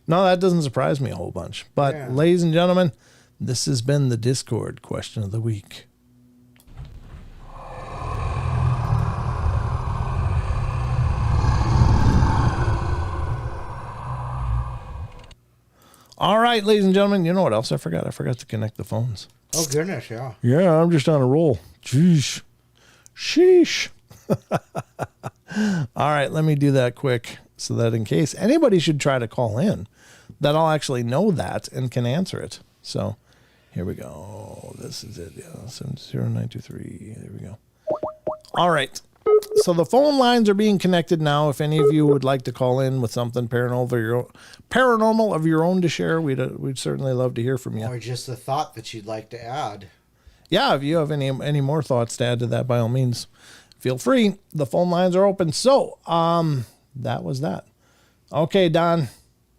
No, that doesn't surprise me a whole bunch. But, ladies and gentlemen, this has been the Discord question of the week. All right, ladies and gentlemen, you know what else I forgot? I forgot to connect the phones. Oh, goodness, yeah. Yeah, I'm just on a roll. Jeez. Sheesh. All right, let me do that quick so that in case anybody should try to call in, that I'll actually know that and can answer it. So here we go. This is it. Yeah, 70923. There we go. All right. So the phone lines are being connected now. If any of you would like to call in with something paranormal of your own to share, we'd certainly love to hear from you. Or just a thought that you'd like to add. Yeah, if you have any more thoughts to add to that, by all means, feel free. The phone lines are open. So, that was that. Okay, Don.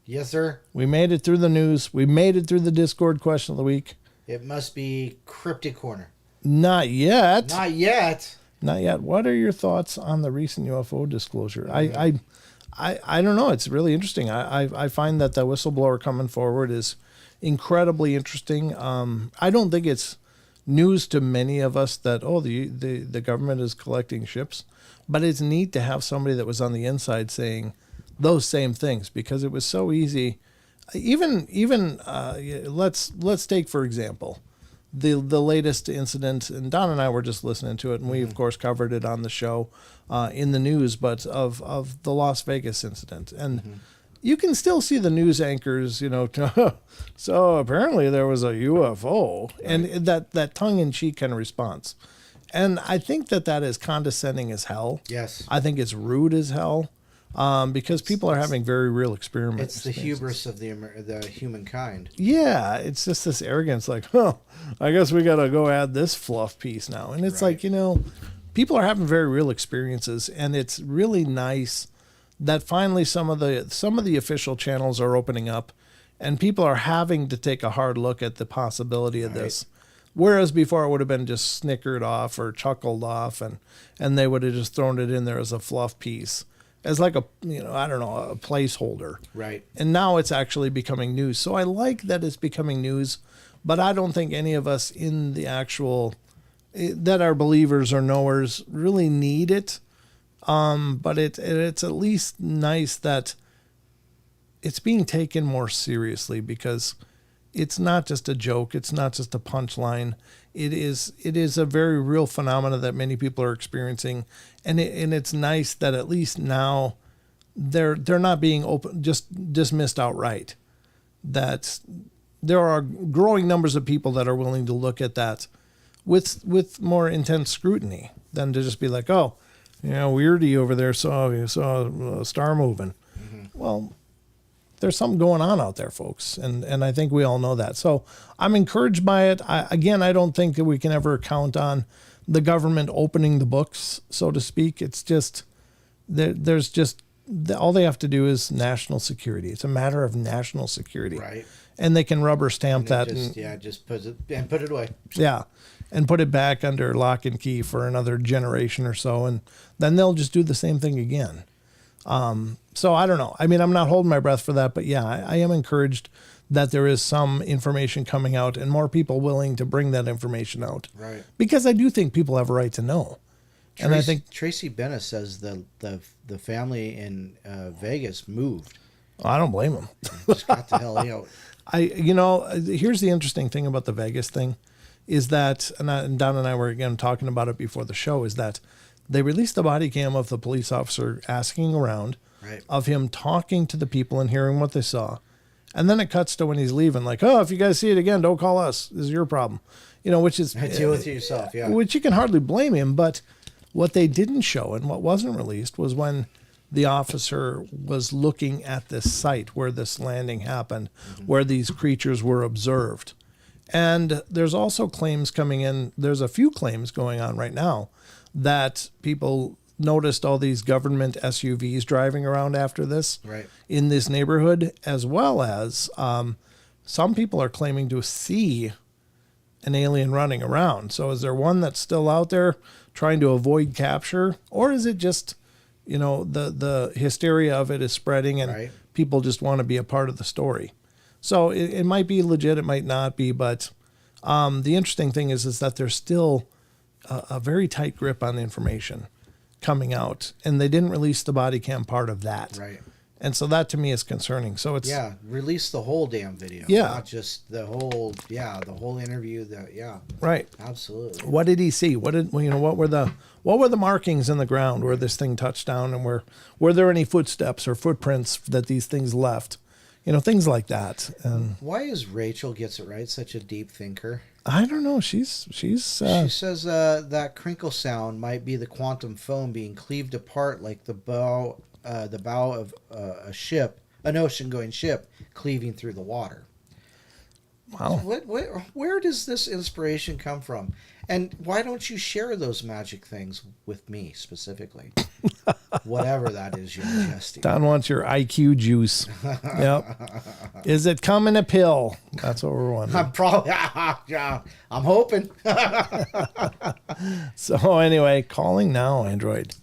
Yes, sir. We made it through the news. We made it through the Discord question of the week. It must be Cryptic Corner. Not yet. Not yet. Not yet. What are your thoughts on the recent UFO disclosure? I don't know. It's really interesting. I find that the whistleblower coming forward is incredibly interesting. I don't think it's news to many of us that, the government is collecting ships, but it's neat to have somebody that was on the inside saying those same things, because it was so easy. Even let's take, for example, the latest incident, and Don and I were just listening to it, and we of course covered it on the show in the news, but of the Las Vegas incident. And you can still see the news anchors, so apparently there was a UFO, and that tongue-in-cheek kind of response. And I think that is condescending as hell. Yes. I think it's rude as hell, because people are having very real experiments. It's the hubris of the humankind. Yeah, it's just this arrogance, like, I guess we got to go add this fluff piece now. And it's like, people are having very real experiences, and it's really nice that finally some of the official channels are opening up, and people are having to take a hard look at the possibility of this. Whereas before it would have been just snickered off or chuckled off, and they would have just thrown it in there as a fluff piece, as like a placeholder. Right. And now it's actually becoming news. So I like that it's becoming news, but I don't think any of us in the actual that are believers or knowers really need it. But it's at least nice that it's being taken more seriously, because it's not just a joke. It's not just a punchline. It is a very real phenomena that many people are experiencing. And it's nice that at least now they're not being just dismissed outright. That there are growing numbers of people that are willing to look at that with more intense scrutiny than to just be like, weirdy over there saw a star moving. Well, there's something going on out there, folks, and I think we all know that. So I'm encouraged by it. I don't think that we can ever count on the government opening the books, so to speak. It's just there's just all they have to do is national security. It's a matter of national security, right? And they can rubber stamp that. Just put it away. Yeah. And put it back under lock and key for another generation or so, and then they'll just do the same thing again. So I don't know. I mean, I'm not holding my breath for that, but yeah, I am encouraged that there is some information coming out and more people willing to bring that information out. Right. Because I do think people have a right to know. And I think Tracy Bennett says the family in Vegas moved. I don't blame them. Just got the hell out. Here's the interesting thing about the Vegas thing is that, and Don and I were again talking about it before the show, is that they released the body cam of the police officer asking around, of him talking to the people and hearing what they saw. And then it cuts to when he's leaving, like, if you guys see it again, don't call us. This is your problem. Which is... Deal with it yourself, yeah. Which you can hardly blame him. But what they didn't show and what wasn't released was when the officer was looking at this site where this landing happened, where these creatures were observed. And there's also claims coming in. There's a few claims going on right now that people noticed all these government SUVs driving around after this in this neighborhood, as well as some people are claiming to see an alien running around. So is there one that's still out there trying to avoid capture, or is it just, the hysteria of it is spreading and people just want to be a part of the story? So it might be legit, it might not be, but the interesting thing is that there's still a very tight grip on the information coming out, and they didn't release the body cam part of that. Right. And so that to me is concerning. So it's release the whole damn video. Yeah. Not just the whole interview. Right. Absolutely. What did he see? What were the markings in the ground where this thing touched down, and were there any footsteps or footprints that these things left? Things like that. And why is Rachel Gets It Right such a deep thinker? I don't know. She says that crinkle sound might be the quantum foam being cleaved apart like the bow of an ocean-going ship cleaving through the water. Wow. Where does this inspiration come from? And why don't you share those magic things with me specifically? Whatever that is you're ingesting. Don wants your IQ juice. Yep. Is it come in a pill? That's what we're wondering. I'm hoping. So anyway, calling now, Android.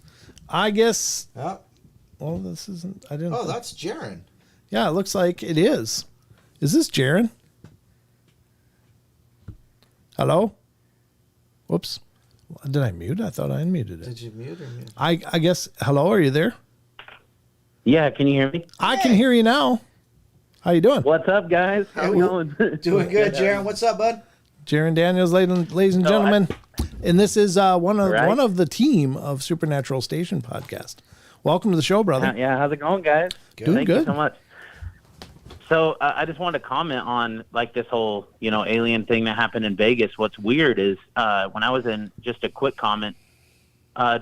I guess. Yep. Well, this isn't. I didn't. Oh, that's Jaren. Yeah, it looks like it is. Is this Jaren? Hello? Whoops. Did I mute? I thought I unmuted it. Did you mute or mute? I guess. Hello, are you there? Yeah, can you hear me? I can hear you now. How you doing? What's up, guys? How we going? Doing good, Jaren. What's up, bud? Jaren Daniels, ladies and gentlemen. And this is one of the team of Supernatural Station podcast. Welcome to the show, brother. Yeah, how's it going, guys? Good. Doing Thank good. you so much. So I just wanted to comment on this whole alien thing that happened in Vegas. What's weird is when I was in, just a quick comment,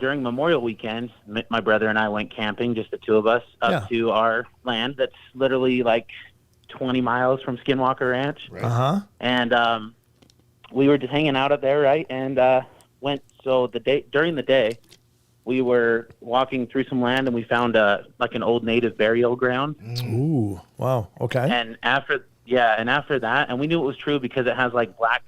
during Memorial Weekend, my brother and I went camping, just the two of us, up to our land that's literally like 20 miles from Skinwalker Ranch. Right. Uh-huh. And we were just hanging out up there, right? And during the day, we were walking through some land, and we found an old native burial ground. Ooh, wow, okay. And after that, and we knew it was true because it has like black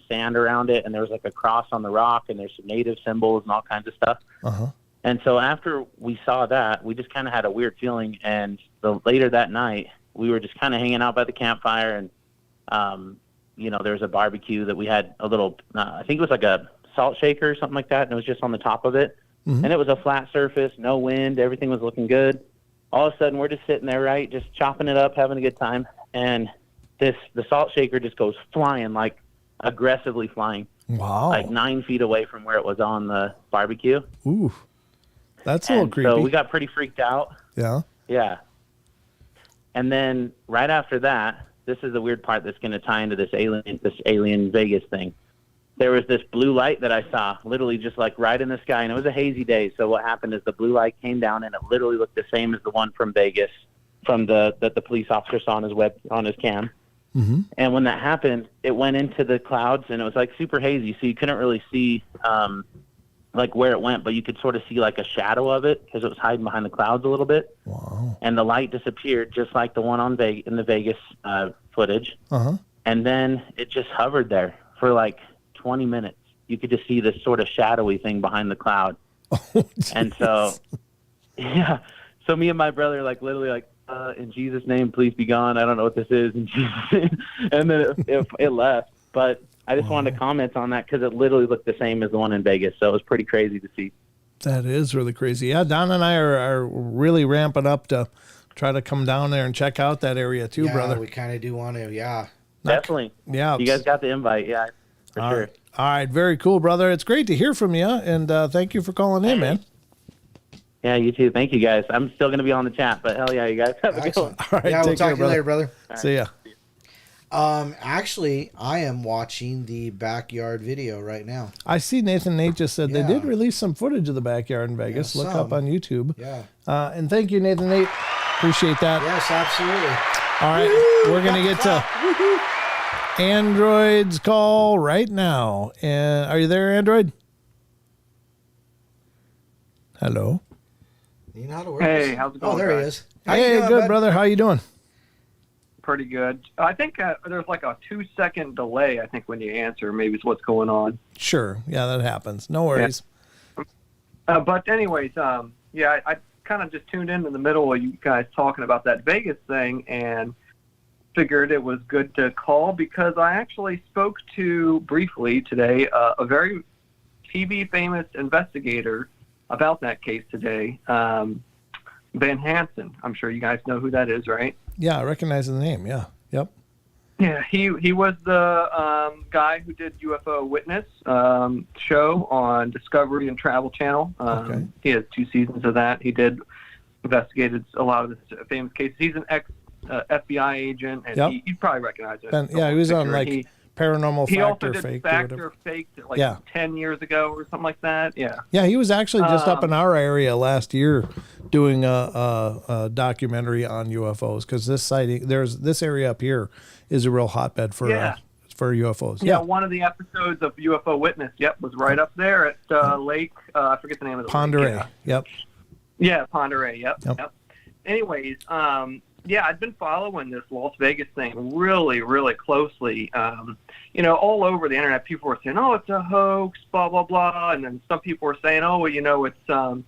sand around it, and there was like a cross on the rock, and there's some native symbols and all kinds of stuff. Uh-huh. And so after we saw that, we just kind of had a weird feeling. And later that night, we were just kind of hanging out by the campfire, and there was a barbecue that we had a little. I think it was like a salt shaker or something like that, and it was just on the top of it. Mm-hmm. And it was a flat surface, no wind, everything was looking good. All of a sudden, we're just sitting there, right, just chopping it up, having a good time. And the salt shaker just goes flying, like aggressively flying. Wow. Like 9 feet away from where it was on the barbecue. Ooh, that's a little creepy. So we got pretty freaked out. Yeah. Yeah. And then right after that, this is the weird part that's going to tie into this alien Vegas thing. There was this blue light that I saw, literally just like right in the sky, and it was a hazy day. So what happened is the blue light came down, and it literally looked the same as the one from Vegas, that the police officer saw on his cam. Mm-hmm. And when that happened, it went into the clouds, and it was like super hazy, so you couldn't really see like where it went, but you could sort of see like a shadow of it because it was hiding behind the clouds a little bit. Wow. And the light disappeared, just like the one in the Vegas footage. Uh-huh. And then it just hovered there for like 20 minutes. You could just see this sort of shadowy thing behind the cloud. Oh, and so, yeah. So me and my brother, like, literally, like, in Jesus' name, please be gone. I don't know what this is. In Jesus' name. And then it left. But I just wanted to comment on that because it literally looked the same as the one in Vegas. So it was pretty crazy to see. That is really crazy. Yeah, Don and I are really ramping up to try to come down there and check out that area too, brother. We kind of do want to, Definitely. Yeah. You guys got the invite, yeah, for All sure. Right. All right, very cool, brother. It's great to hear from you, and thank you for calling in, man. Yeah, you too. Thank you, guys. I'm still going to be on the chat, but hell yeah, you guys have a good one. All right, we'll talk to you later, brother. See ya. Actually, I am watching the backyard video right now. I see Nathan Nate just said they did release some footage of the backyard in Vegas. Look up on YouTube. Yeah. And thank you, Nathan Nate. Appreciate that. Yes, absolutely. All right, we're going to get to Android's call right now. And are you there, Android? Hello. You know how to work Hey, this? how's it going? Oh, there he guys? is. How Hey, you doing, good, bud? brother. How you doing? pretty good. I think there's like a 2-second delay, I think, when you answer, maybe is what's going on. Sure. Yeah, that happens. No worries. Yeah. But anyways, yeah, I kind of just tuned in the middle of you guys talking about that Vegas thing and figured it was good to call because I actually spoke to, briefly today, a very TV famous investigator about that case today, Ben Hansen. I'm sure you guys know who that is, right? Yeah, I recognize the name. Yeah. Yep. Yeah, he was the guy who did UFO Witness show on Discovery and Travel Channel. Okay. He has 2 seasons of that. He investigated a lot of the famous cases. He's an ex-FBI agent, and Yep. You'd probably recognize him. Ben, yeah, he was on like Paranormal he also Factor did Fake. Factor Fake like 10 years ago or something like that. Yeah. Yeah, he was actually just up in our area last year doing a documentary on UFOs because this area up here is a real hotbed for UFOs. Yeah, one of the episodes of UFO Witness, was right up there at Lake, I forget the name of the Ponderay. lake. Yep. Yeah, Ponderay. Yep. Anyways, I've been following this Las Vegas thing really, really closely. All over the internet, people were saying, "Oh, it's a hoax," blah blah blah, and then some people were saying, "Oh, well, it's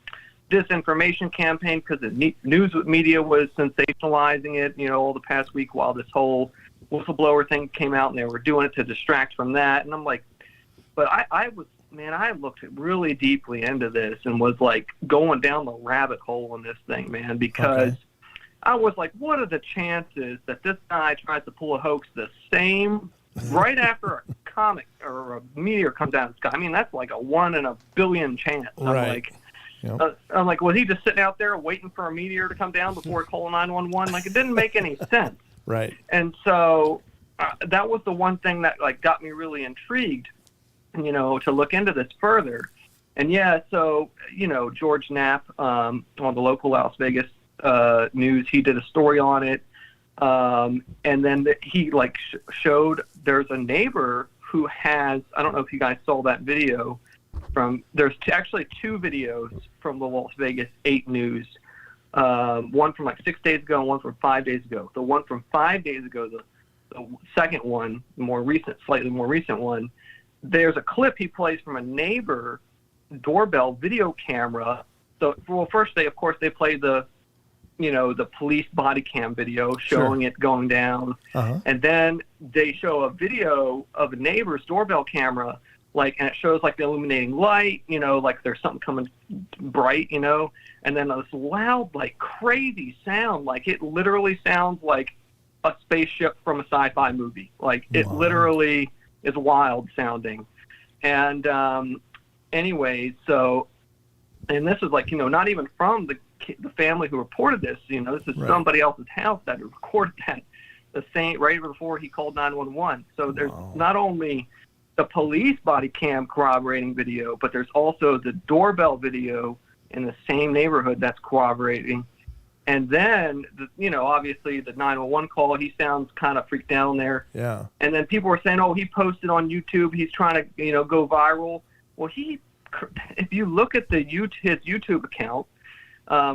disinformation campaign," because the news media was sensationalizing it. All the past week while this whole whistleblower thing came out, and they were doing it to distract from that. And I'm like, but I looked really deeply into this and was like going down the rabbit hole in this thing, man, because. Okay. I was like, what are the chances that this guy tries to pull a hoax the same right after a comet or a meteor comes down the sky? I mean, that's like a 1 in a billion chance. Right. I'm like, was he just sitting out there waiting for a meteor to come down before he called 911? Like, it didn't make any sense. Right. And so that was the one thing that like got me really intrigued, to look into this further. And so George Knapp on the local Las Vegas news, he did a story on it, and then he showed there's a neighbor who has, I don't know if you guys saw that video there's actually 2 videos from the Las Vegas 8 News, one from 6 days ago and one from 5 days ago. The one from 5 days ago, the second one, slightly more recent one, there's a clip he plays from a neighbor doorbell video camera. So, first they played the police body cam video showing it going down. Uh-huh. And then they show a video of a neighbor's doorbell camera, and it shows the illuminating light, there's something coming bright, and then this loud, crazy sound, it literally sounds like a spaceship from a sci-fi movie. It literally is wild sounding. And anyways, so, and this is not even from the family who reported this, this is somebody else's house that recorded that the same right before he called 911. So there's not only the police body cam corroborating video, but there's also the doorbell video in the same neighborhood that's corroborating. And then, obviously the 911 call, he sounds kind of freaked down there. Yeah. And then people were saying, he posted on YouTube, he's trying to, go viral. Well, if you look at his YouTube account,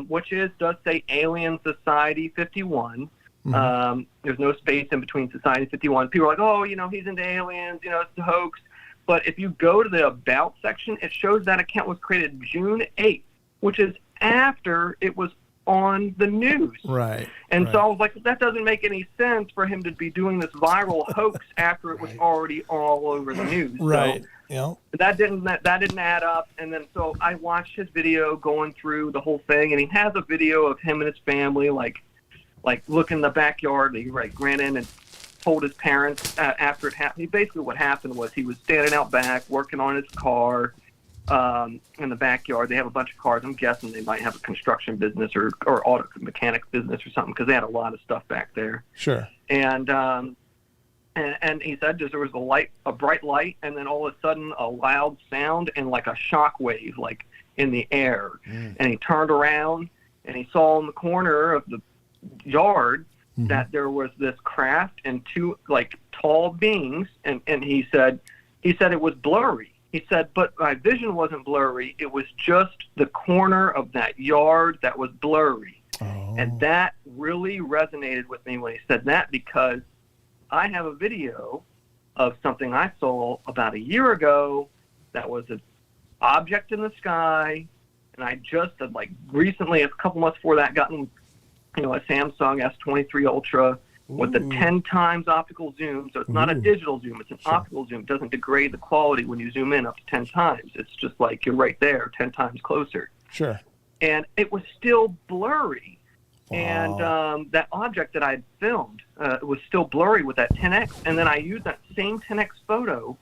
which does say Alien Society 51. Mm-hmm. There's no space in between Society 51. People are like, he's into aliens, it's a hoax. But if you go to the About section, it shows that account was created June 8th, which is after it was on the news. Right. And so I was like, that doesn't make any sense for him to be doing this viral hoax after it was already all over the news. Right. So, that didn't add up. And then so I watched his video going through the whole thing, and he has a video of him and his family like look in the backyard. He ran in and told his parents after it happened. Basically what happened was he was standing out back working on his car in the backyard. They have a bunch of cars. I'm guessing they might have a construction business or auto mechanic business or something, because they had a lot of stuff back there. Sure. And he said there was a bright light, and then all of a sudden a loud sound and a shock wave in the air. Mm. And he turned around and he saw in the corner of the yard that there was this craft and 2 tall beings, and he said it was blurry. He said, but my vision wasn't blurry. It was just the corner of that yard that was blurry. And that really resonated with me when he said that, because I have a video of something I saw about a year ago that was an object in the sky, and I just had, like, recently, a couple months before that, gotten, a Samsung S23 Ultra with a 10 times optical zoom. So it's not a digital zoom, it's an optical zoom. It doesn't degrade the quality when you zoom in up to 10 times. It's just like you're right there, 10 times closer. Sure. And it was still blurry. And that object that I had filmed was still blurry with that 10x. And then I used that same 10x photo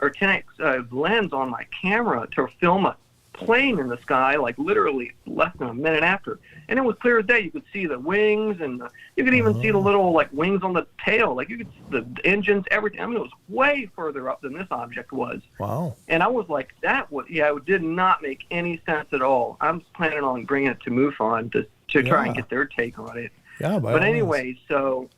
or 10x lens on my camera to film a plane in the sky, like literally less than a minute after. And it was clear as day. You could see the wings, and you could even see the little, like, wings on the tail. Like, you could see the engines, everything. I mean, it was way further up than this object was. Wow. And I was like, it did not make any sense at all. I'm planning on bringing it to MUFON to try and get their take on it. Yeah, but anyway, so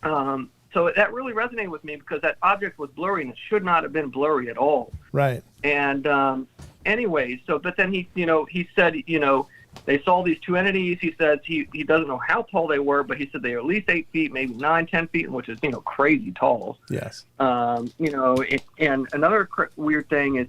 that really resonated with me, because that object was blurry, and it should not have been blurry at all. Right. And anyway, but then he said, they saw these two entities. He says he doesn't know how tall they were, but he said they were at least 8 feet, maybe 9, 10 feet, which is, crazy tall. Yes. And another weird thing is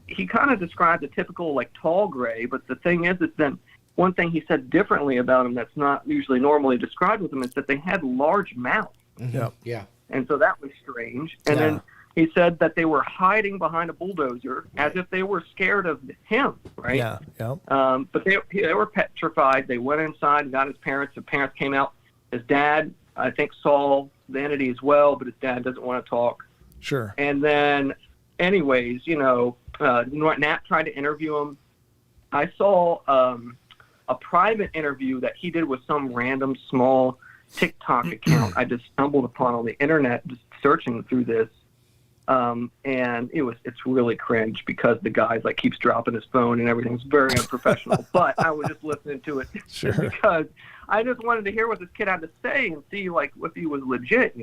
he kind of described a typical, like, tall gray, but the thing is then one thing he said differently about them that's not usually normally described with them is that they had large mouths. Yep. Yeah. And so that was strange. And then he said that they were hiding behind a bulldozer as if they were scared of him, right? Yeah, yeah. But they were petrified. They went inside and got his parents. The parents came out. His dad, I think, saw the entity as well, but his dad doesn't want to talk. Sure. And then, anyways, Nat tried to interview him. I saw a private interview that he did with some random small TikTok account I just stumbled upon on the internet, just searching through this. And it's really cringe, because the guy's like keeps dropping his phone and everything's very unprofessional. But I was just listening to it because I just wanted to hear what this kid had to say and see, like, if he was legit,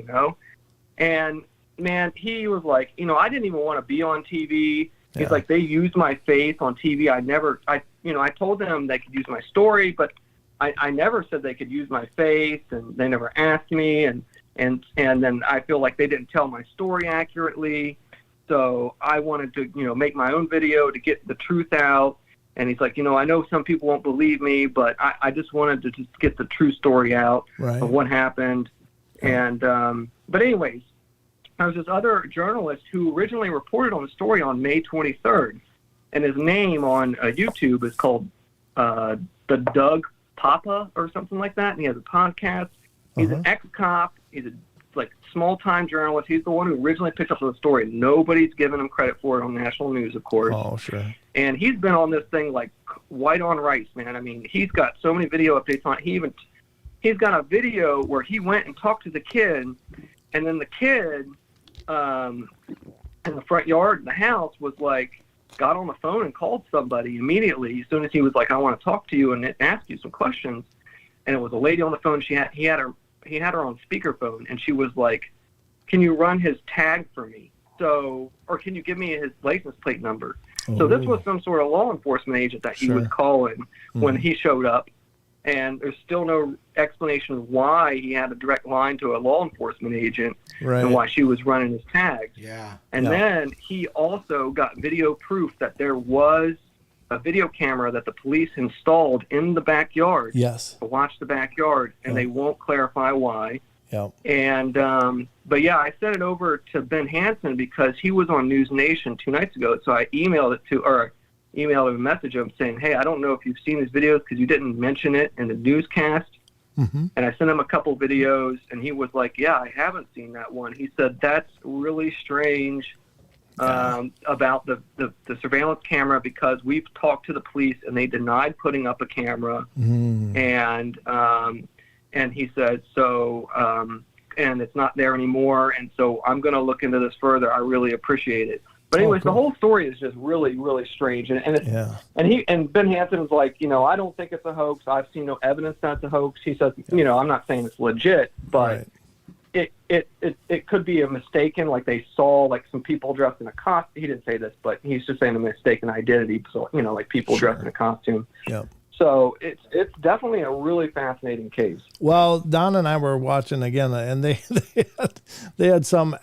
And man, he was like, I didn't even want to be on TV. He's like, they used my face on TV. I told them they could use my story, but I never said they could use my face, and they never asked me, and then I feel like they didn't tell my story accurately. So I wanted to, make my own video to get the truth out. And he's like, I know some people won't believe me, but I just wanted to just get the true story out of what happened. And, but anyways, there was this other journalist who originally reported on the story on May 23rd. And his name on YouTube is called The Doug Papa or something like that. And he has a podcast. He's an ex-cop. He's a small-time journalist. He's the one who originally picked up the story. Nobody's given him credit for it on national news, of course. Oh, sure. And he's been on this thing like white on rice, man. I mean, he's got so many video updates on it. He's got a video where he went and talked to the kid, and then the kid in the front yard of the house was like, got on the phone and called somebody immediately as soon as he was like, I want to talk to you and ask you some questions. And it was a lady on the phone. He had her on speakerphone, and she was like, can you run his tag for me? Or can you give me his license plate number? So this was some sort of law enforcement agent that he was calling when he showed up. And there's still no explanation of why he had a direct line to a law enforcement agent and why she was running his tags. Yeah. And then he also got video proof that there was a video camera that the police installed in the backyard to watch the backyard, and they won't clarify why. Yep. And but yeah, I sent it over to Ben Hansen because he was on News Nation 2 nights ago. So I emailed him a message of him saying, hey, I don't know if you've seen these videos because you didn't mention it in the newscast. And I sent him a couple videos, and he was like, yeah, I haven't seen that one. He said, that's really strange about the surveillance camera, because we've talked to the police and they denied putting up a camera. And he said, and it's not there anymore. And so I'm going to look into this further. I really appreciate it. But anyways, the whole story is just really, really strange. And Ben Hansen was like, I don't think it's a hoax. I've seen no evidence that it's a hoax. He says, I'm not saying it's legit, but it could be a mistaken, like they saw like some people dressed in a costume. He didn't say this, but he's just saying a mistaken identity. So, like people dressed in a costume. Yep. So it's definitely a really fascinating case. Well, Don and I were watching again, and they had some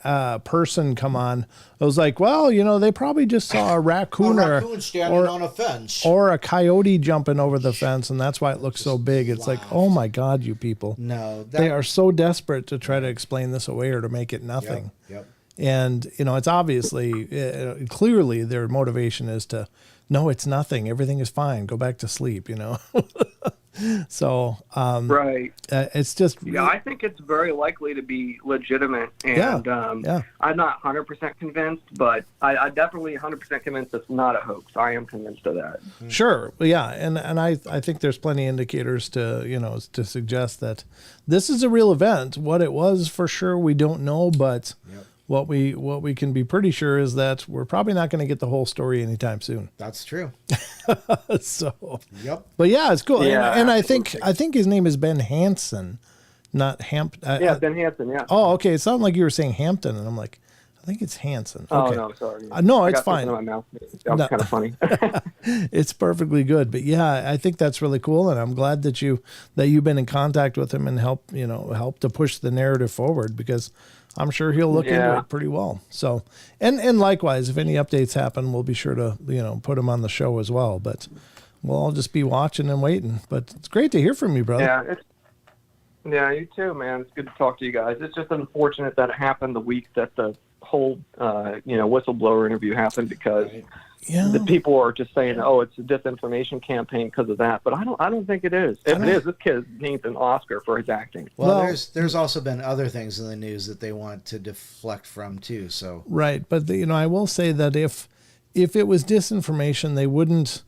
person come on. I was like, well, they probably just saw a raccoon, standing on a fence, or a coyote jumping over the fence, and that's why it looks so big. It's like, oh my God, you people! No, they are so desperate to try to explain this away or to make it nothing. Yep. And it's obviously clearly their motivation is to, no, it's nothing. Everything is fine. Go back to sleep. So right. It's just I think it's very likely to be legitimate, and I'm not 100% convinced, but I definitely 100% convinced it's not a hoax. I am convinced of that. Sure, yeah, and I think there's plenty of indicators to to suggest that this is a real event. What it was for sure, we don't know, but. Yep. What we can be pretty sure is that we're probably not going to get the whole story anytime soon. That's true. So, yep. But yeah, it's cool. Yeah, and I think his name is Ben Hansen, not Hampton. Yeah, Ben Hansen. Yeah. Oh, okay. It sounded like you were saying Hampton, and I'm like, I think it's Hansen. Okay. Oh no, sorry. No, it's fine. In my mouth. That was kind of funny. It's perfectly good, but yeah, I think that's really cool, and I'm glad that you've been in contact with him and help to push the narrative forward, because I'm sure he'll look into it pretty well. So, and likewise, if any updates happen, we'll be sure to put him on the show as well. But we'll all just be watching and waiting. But it's great to hear from you, brother. Yeah, you too, man. It's good to talk to you guys. It's just unfortunate that it happened the week that the whole whistleblower interview happened, because the people are just saying, oh, it's a disinformation campaign because of that. But I don't think it is. If it is, this kid needs an Oscar for his acting. Well, there's also been other things in the news that they want to deflect from too. So right, but I will say that if it was disinformation, they wouldn't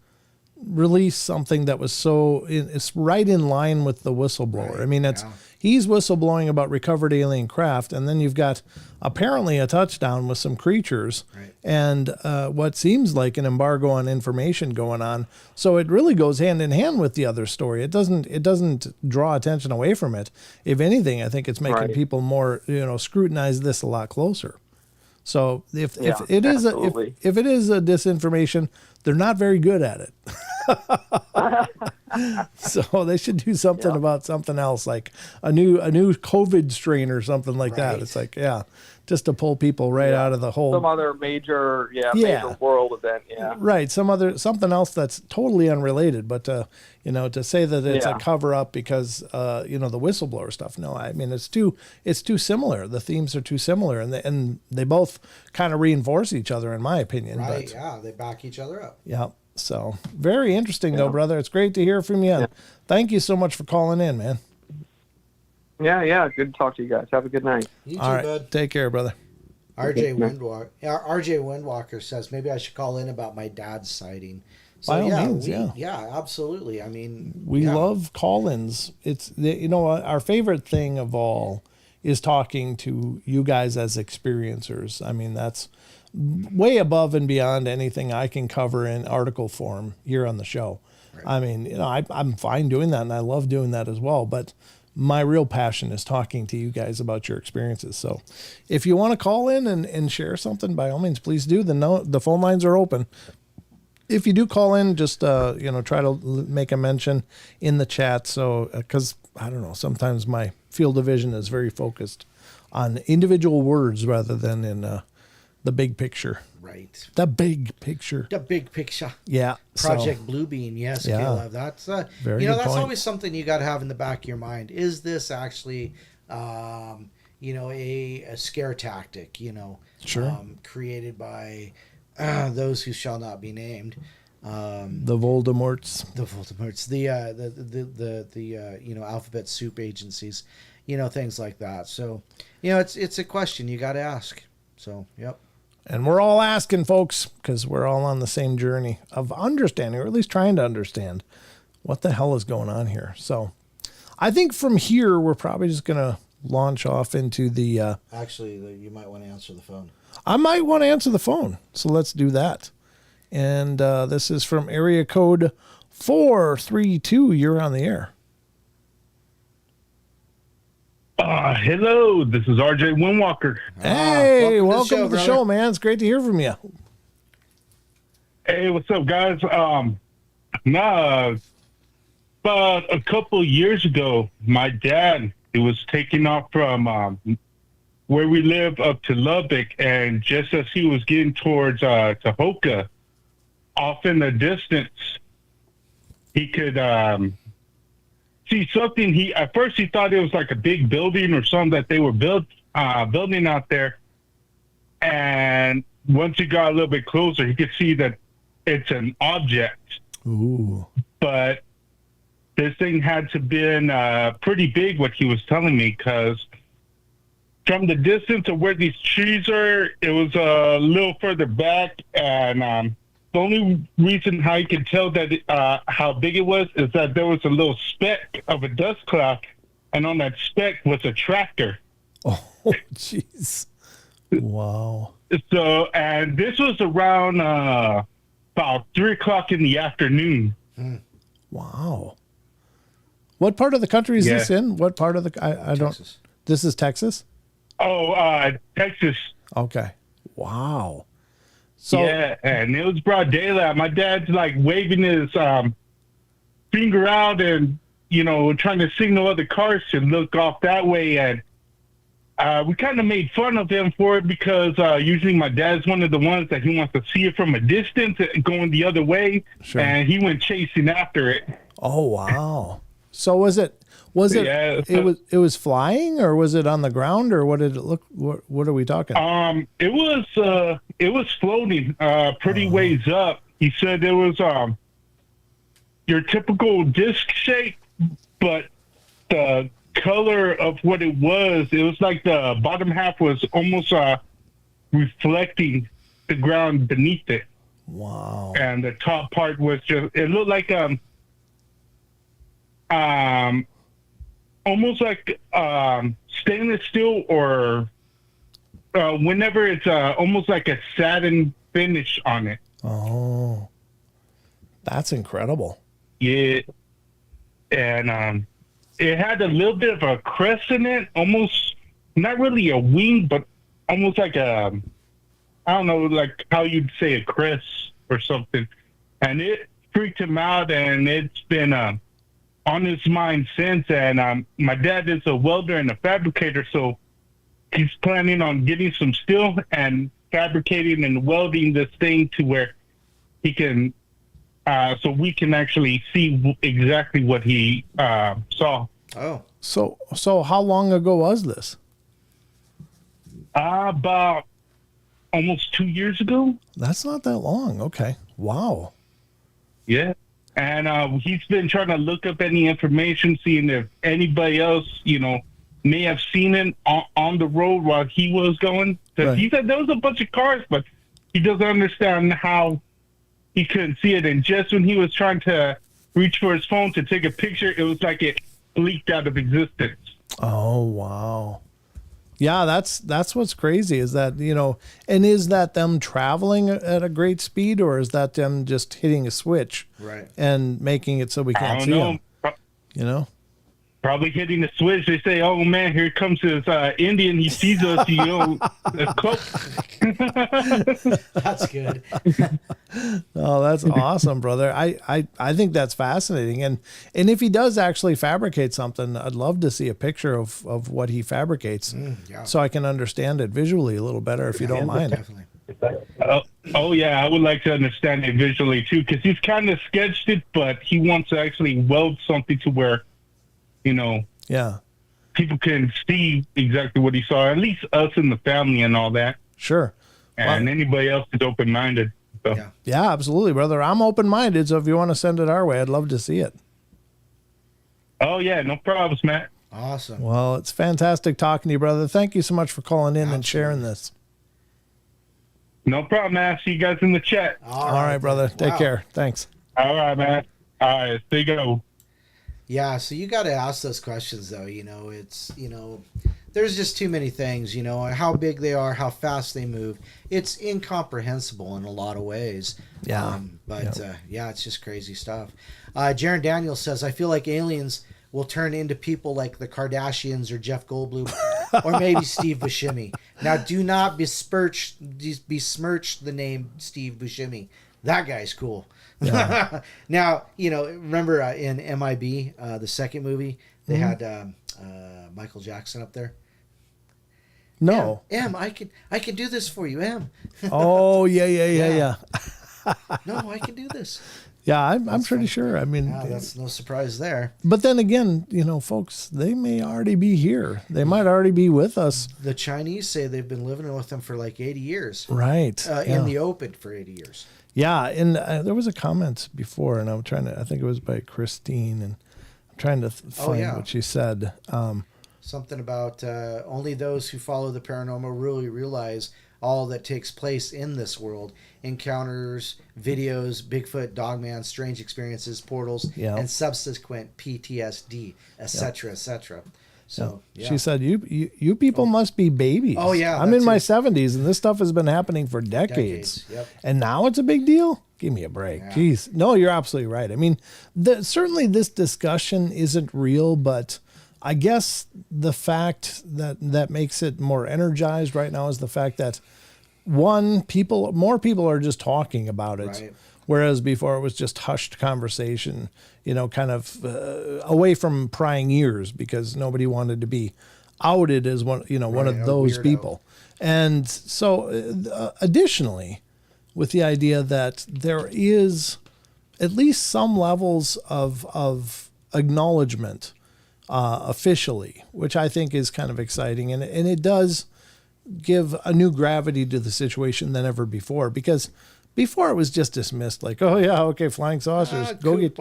release something that was it's right in line with the whistleblower. Right. I mean, he's whistleblowing about recovered alien craft, and then you've got apparently a touchdown with some creatures, and what seems like an embargo on information going on. So it really goes hand in hand with the other story. It doesn't draw attention away from it. If anything, I think it's making people more scrutinize this a lot closer. So if it is a disinformation, they're not very good at it. So they should do something about something else, like a new COVID strain or something like that. It's like, just to pull people out of the whole. Some other major world event. Yeah. Right. Something else that's totally unrelated, but to say that it's a cover up because the whistleblower stuff. No, I mean it's too similar. The themes are too similar, and they both kind of reinforce each other, in my opinion. Right. Yeah. They back each other up. Yeah. So very interesting though, brother. It's great to hear from you. And thank you so much for calling in, man. Yeah. Good to talk to you guys. Have a good night. You too, all right, bud. Take care, brother. RJ Windwalker says maybe I should call in about my dad's sighting. So by all means, absolutely. I mean, we love call-ins. It's our favorite thing of all is talking to you guys as experiencers. I mean, that's way above and beyond anything I can cover in article form here on the show. Right. I mean, I'm fine doing that, and I love doing that as well. But my real passion is talking to you guys about your experiences. So if you want to call in and share something, by all means, please do. The phone lines are open. If you do call in, just try to make a mention in the chat. So because I don't know, sometimes my field of vision is very focused on individual words rather than in the big picture. Right. The big picture. The big picture. Yeah. Project Bluebeam. Yes, Caleb. That's very good that's point. always something you got to have in the back of your mind. Is this actually a scare tactic, sure. Created by those who shall not be named. The Voldemorts. The alphabet soup agencies, things like that. So, it's a question you got to ask. So, yep. And we're all asking, folks, because we're all on the same journey of understanding, or at least trying to understand what the hell is going on here. So I think from here, we're probably just going to launch off into the... Actually, you might want to answer the phone. I might want to answer the phone. So let's do that. And this is from area code 432. You're on the air. Hello, this is RJ Windwalker. Hey, welcome to the show, man. It's great to hear from you. Hey, what's up, guys? about a couple years ago, my dad, he was taking off from where we live up to Lubbock, and just as he was getting towards Tahoka, off in the distance, he could see something. At first he thought it was like a big building or something that they were building out there, and once he got a little bit closer, he could see that it's an object. Ooh. But this thing had to been pretty big, what he was telling me, because from the distance of where these trees are, it was a little further back, and the only reason how you could tell that how big it was is that there was a little speck of a dust cloud, and on that speck was a tractor. Oh, jeez. Wow. So, and this was around about 3:00 in the afternoon. Wow. What part of the country is this in? What part of the I don't. Texas. This is Texas? Oh, Texas. Okay. Wow. So Yeah, and it was broad daylight. My dad's like waving his finger out and, trying to signal other cars to look off that way. And we kind of made fun of him for it because usually my dad's one of the ones that he wants to see it from a distance going the other way. Sure. And he went chasing after it. oh wow. So was it Yeah, it was flying, or was it on the ground, or what did it look what are we talking? It was floating pretty ways up. He said it was your typical disc shape, but the color of what it was like the bottom half was almost reflecting the ground beneath it. Wow. And the top part was it looked like almost like stainless steel, or whenever it's almost like a satin finish on it. Oh. That's incredible. Yeah. And it had a little bit of a crest in it, almost not really a wing, but almost like I don't know, like how you'd say a crest or something. And it freaked him out, and it's been on his mind since. And my dad is a welder and a fabricator, so he's planning on getting some steel and fabricating and welding this thing to where he can so we can actually see exactly what he saw. Oh. So how long ago was this? About almost 2 years ago. That's not that long. Okay. Wow. Yeah. And he's been trying to look up any information, seeing if anybody else, may have seen it on the road while he was going. Because Right. he said there was a bunch of cars, but he doesn't understand how he couldn't see it. And just when he was trying to reach for his phone to take a picture, it was like it leaked out of existence. Oh, wow. Yeah, that's what's crazy is that, and is that them traveling at a great speed, or is that them just hitting a switch Right. and making it so we I can't don't see know. them? Probably hitting the switch. They say, "Oh man, here comes this Indian. He sees us. It's close." That's good. Oh, that's awesome, brother. I think that's fascinating. And if he does actually fabricate something, I'd love to see a picture of what he fabricates Yeah. so I can understand it visually a little better, if you don't mind. Definitely. Oh yeah, I would like to understand it visually too, because he's kind of sketched it, but he wants to actually weld something to where, Yeah, people can see exactly what he saw. At least us in the family and all that, sure. and anybody else is open-minded. So. Yeah. Yeah, absolutely, brother. I'm open-minded, so if you want to send it our way, I'd love to see it. Oh yeah, no problems, Matt. Awesome. Well, it's fantastic talking to you, brother. Thank you so much for calling in and sharing this. No problem, man. See you guys in the chat. All right, brother. Take Wow. care. Thanks. All right, man. All right, there you go. Yeah, so you got to ask those questions, though. It's, there's just too many things, how big they are, how fast they move. It's incomprehensible in a lot of ways. Yeah. Yeah, it's just crazy stuff. Jaron Daniels says, I feel like aliens will turn into people like the Kardashians or Jeff Goldblum or maybe Steve Buscemi. Now, do not besmirch the name Steve Buscemi. That guy's cool. Now, remember in MIB, the second movie, they had Michael Jackson up there. No. M, I can do this for you, M. Oh, yeah. No, I can do this. Yeah, I'm pretty sure. I mean, that's no surprise there. But then again, folks, they may already be here. They might already be with us. The Chinese say they've been living with them for like 80 years. Right. In the open for 80 years. Yeah, and there was a comment before, and I think it was by Christine, and I'm trying to find what she said. Something about only those who follow the paranormal really realize all that takes place in this world. Encounters, videos, Bigfoot, Dogman, strange experiences, portals, and subsequent PTSD, etc., etc. So she said, "You people must be babies." Oh yeah, I'm in my 70s, and this stuff has been happening for decades. Yep. And now it's a big deal. Give me a break, jeez. No, you're absolutely right. I mean, certainly this discussion isn't real, but I guess the fact that makes it more energized right now is the fact that more people are just talking about it. Right. Whereas before it was just hushed conversation, kind of away from prying ears because nobody wanted to be outed as one of those people. And so additionally, with the idea that there is at least some levels of acknowledgement officially, which I think is kind of exciting. And it does give a new gravity to the situation than ever before, because before it was just dismissed like, oh yeah, okay, flying saucers, go get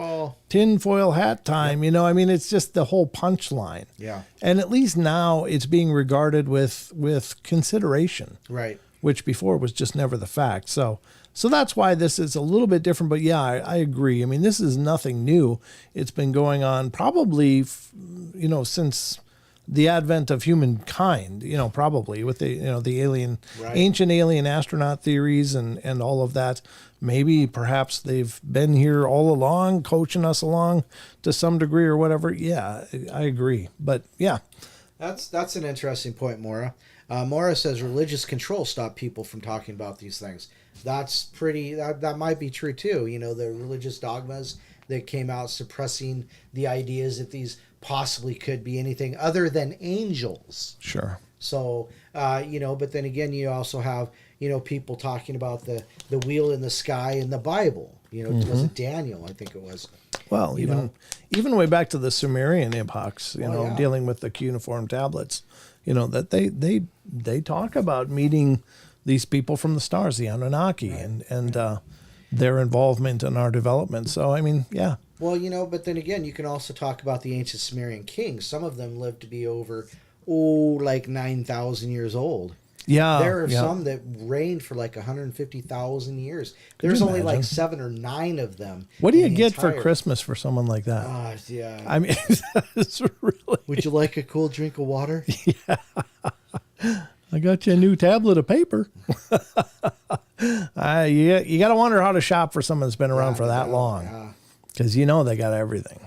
tinfoil hat time. It's just the whole punchline. Yeah. And at least now it's being regarded with consideration. Right. Which before was just never the fact. So that's why this is a little bit different. But yeah, I agree. I mean, this is nothing new. It's been going on probably, since the advent of humankind, probably with the alien, ancient alien astronaut theories and all of that. Maybe perhaps they've been here all along, coaching us along to some degree or whatever. Yeah, I agree. But yeah. That's an interesting point, Maura. Maura says religious control stopped people from talking about these things. That's that might be true too. The religious dogmas that came out suppressing the ideas that these possibly could be anything other than angels. Sure. So, but then again, you also have, people talking about the wheel in the sky in the Bible. Was it Daniel? I think it was. Well, even way back to the Sumerian epochs, dealing with the cuneiform tablets, that they talk about meeting these people from the stars, the Anunnaki, and their involvement in our development. So, I mean, yeah. Well, but then again, you can also talk about the ancient Sumerian kings. Some of them lived to be over, like 9,000 years old. Yeah. There are some that reigned for like 150,000 years. There's only like 7 or 9 of them. What do you get for Christmas for someone like that? Yeah. I mean, it's really... Would you like a cool drink of water? Yeah. I got you a new tablet of paper. You got to wonder how to shop for someone that's been around for that long. Because they got everything.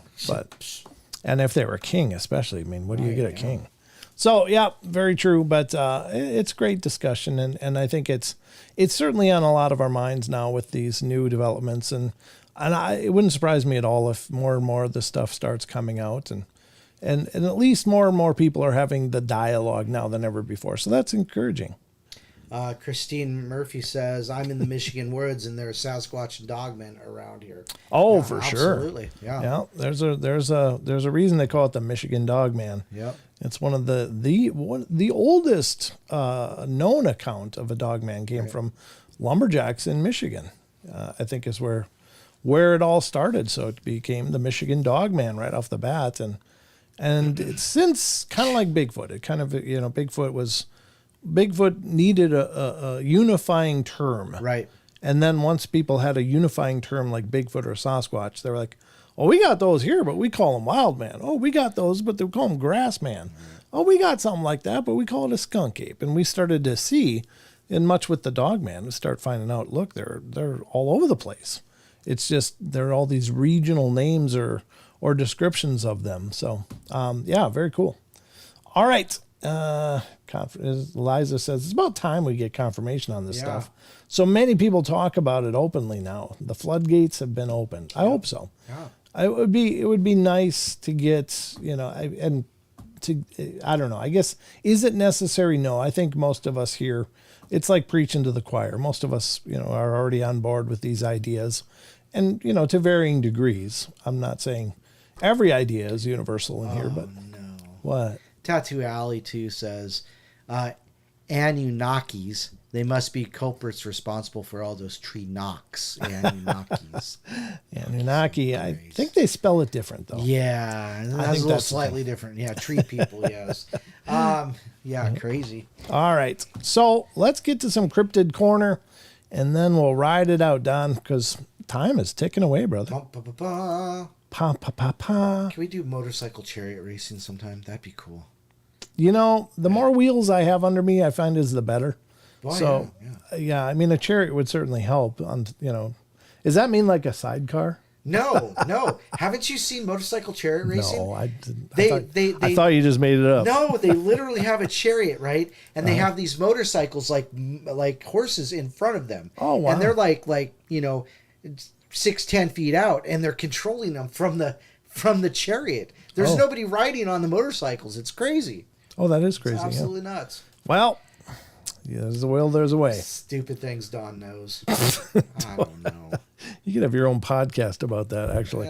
And if they were a king especially, I mean, what do you get a king? So, yeah, very true. But it's great discussion. And I think it's certainly on a lot of our minds now with these new developments. And it wouldn't surprise me at all if more and more of this stuff starts coming out. And at least more and more people are having the dialogue now than ever before. So that's encouraging. Christine Murphy says, I'm in the Michigan woods and there's Sasquatch and Dogmen around here. Oh, for sure. Absolutely. Yeah. Yeah. There's a reason they call it the Michigan Dogman. Yep. It's one of the oldest known account of a dogman came from lumberjacks in Michigan. I think is where it all started. So it became the Michigan Dogman right off the bat. And it's since kind of like Bigfoot. It kind of, Bigfoot needed a unifying term. Right. And then once people had a unifying term like Bigfoot or Sasquatch, they were like, oh, we got those here, but we call them wild man. Oh, we got those, but they call them grass man. Oh, we got something like that, but we call it a skunk ape. And we started to see, and much with the dog man, we start finding out, look, they're all over the place. It's just there are all these regional names or descriptions of them. So, yeah, very cool. All right. Liza says, it's about time we get confirmation on this Yeah. stuff. So many people talk about it openly now. The floodgates have been opened. I hope so. Yeah. It would be nice to get, I don't know. I guess, is it necessary? No. I think most of us here, it's like preaching to the choir. Most of us, are already on board with these ideas, and, to varying degrees. I'm not saying every idea is universal in here, but No. what? Tattoo Alley 2 says, Anunnakis, they must be culprits responsible for all those tree knocks. Anunnakis. Anunnaki, I think they spell it different, though. Yeah, that's think a little that's the slightly different. Yeah, tree people, yes. Yeah, crazy. All right. So let's get to some Cryptid Corner, and then we'll ride it out, Don, because time is ticking away, brother. Ba-ba-ba. Pa, pa, pa, pa. Can we do motorcycle chariot racing sometime? That'd be cool. The more wheels I have under me, I find is the better. Oh, So, yeah. I mean, a chariot would certainly help. Does that mean like a sidecar? No. Haven't you seen motorcycle chariot racing? No, I didn't. They I thought you just made it up. No, they literally have a chariot, right? And they have these motorcycles like horses in front of them. Oh, wow. And they're like 6-10 feet out, and they're controlling them from the chariot. There's nobody riding on the motorcycles. It's crazy. Oh, that is crazy. It's Yeah. absolutely nuts. Well, there's a will, there's a way. Stupid things Don knows. I don't know. You could have your own podcast about that, actually.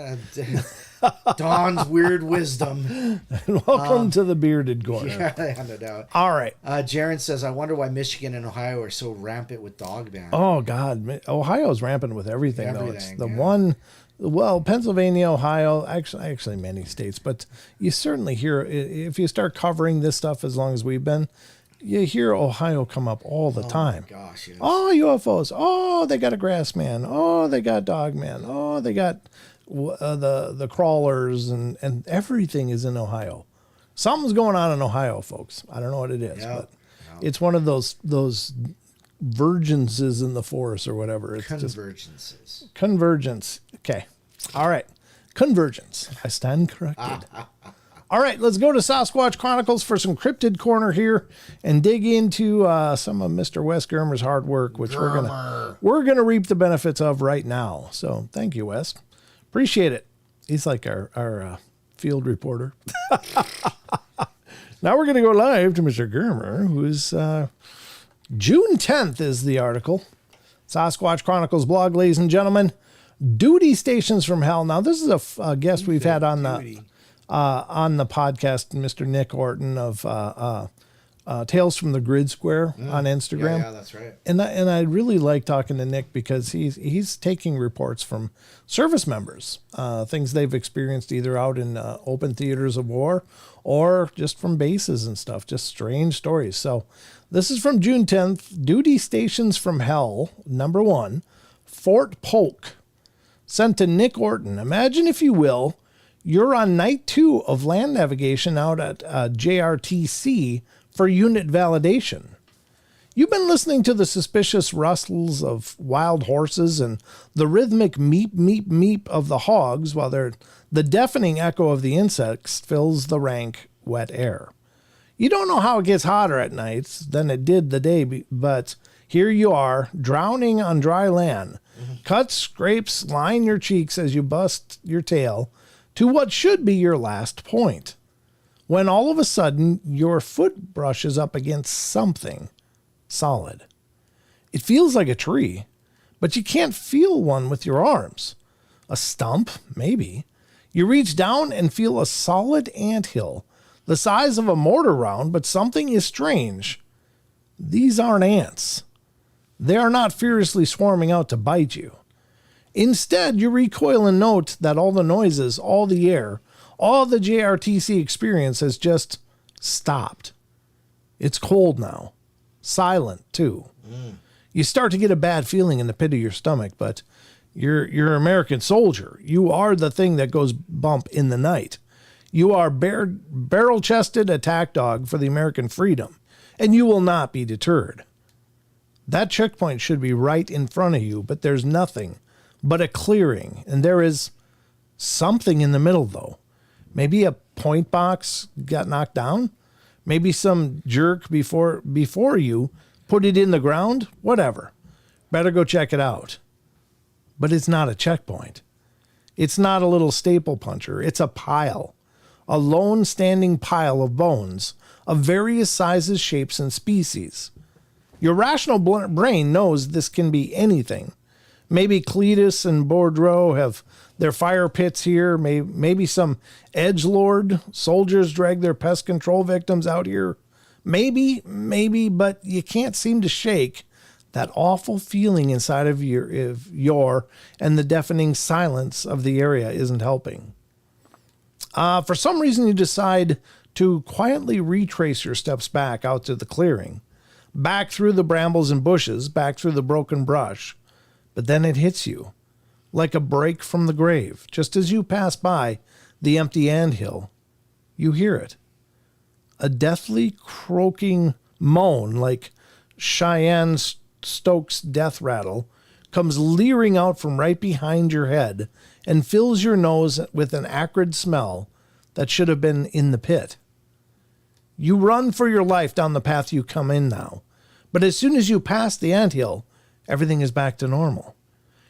Don's weird wisdom. And welcome to the Bearded Corner. Yeah, no doubt. All right. Jaron says, I wonder why Michigan and Ohio are so rampant with dog ban. Oh, God. Ohio's rampant with everything, though. It's Everything, the yeah. one, well, Pennsylvania, Ohio, actually many states, but you certainly hear, if you start covering this stuff as long as we've been, you hear Ohio come up all the time. Oh, my gosh, yes. Oh, UFOs. Oh, they got a grass man. Oh, they got dog man. Oh, they got the crawlers, and everything is in Ohio. Something's going on in Ohio, folks. I don't know what it is, but it's one of those vergences in the forest or whatever. It's Convergences. convergence. Okay. All right. Convergence. I stand corrected. All right, let's go to Sasquatch Chronicles for some Cryptid Corner here and dig into some of Mr. Wes Germer's hard work, which we're gonna reap the benefits of right now. So thank you, Wes. Appreciate it. He's like our field reporter. Now we're gonna go live to Mr. Germer, who's June 10th is the article. Sasquatch Chronicles blog, ladies and gentlemen. Duty stations from hell. Now this is a guest we've had on the podcast, Mr. Nick Orton of Tales from the Grid Square on Instagram. Yeah, that's right. And I really like talking to Nick because he's taking reports from service members, things they've experienced either out in open theaters of war or just from bases and stuff, just strange stories. So this is from June 10th, Duty Stations from Hell, number 1, Fort Polk, sent to Nick Orton. Imagine, if you will, you're on night 2 of land navigation out at JRTC for unit validation. You've been listening to the suspicious rustles of wild horses and the rhythmic meep, meep, meep of the hogs while the deafening echo of the insects fills the rank, wet air. You don't know how it gets hotter at nights than it did the day, but here you are, drowning on dry land. Cuts, scrapes line your cheeks as you bust your tail to what should be your last point, when all of a sudden your foot brushes up against something solid. It feels like a tree, but you can't feel one with your arms. A stump, maybe. You reach down and feel a solid anthill, the size of a mortar round, but something is strange. These aren't ants. They are not furiously swarming out to bite you. Instead, you recoil and note that all the noises, all the air, all the JRTC experience has just stopped. It's cold now. Silent, too. You start to get a bad feeling in the pit of your stomach, but you're an American soldier. You are the thing that goes bump in the night. You are barrel-chested attack dog for the American freedom, and you will not be deterred. That checkpoint should be right in front of you, but there's nothing but a clearing, and there is something in the middle, though. Maybe a point box got knocked down. Maybe some jerk before you put it in the ground. Whatever. Better go check it out. But it's not a checkpoint. It's not a little staple puncher. It's a pile. A lone standing pile of bones of various sizes, shapes, and species. Your rational brain knows this can be anything. Maybe Cletus and Boudreaux have their fire pits here. Maybe some edgelord soldiers drag their pest control victims out here. Maybe, but you can't seem to shake that awful feeling inside of your and the deafening silence of the area isn't helping. For some reason, you decide to quietly retrace your steps back out to the clearing, back through the brambles and bushes, back through the broken brush. But then it hits you like a break from the grave. Just as you pass by the empty anthill, you hear it. A deathly croaking moan like Cheyenne Stokes' death rattle comes leering out from right behind your head and fills your nose with an acrid smell that should have been in the pit. You run for your life down the path you come in now, but as soon as you pass the anthill, everything is back to normal.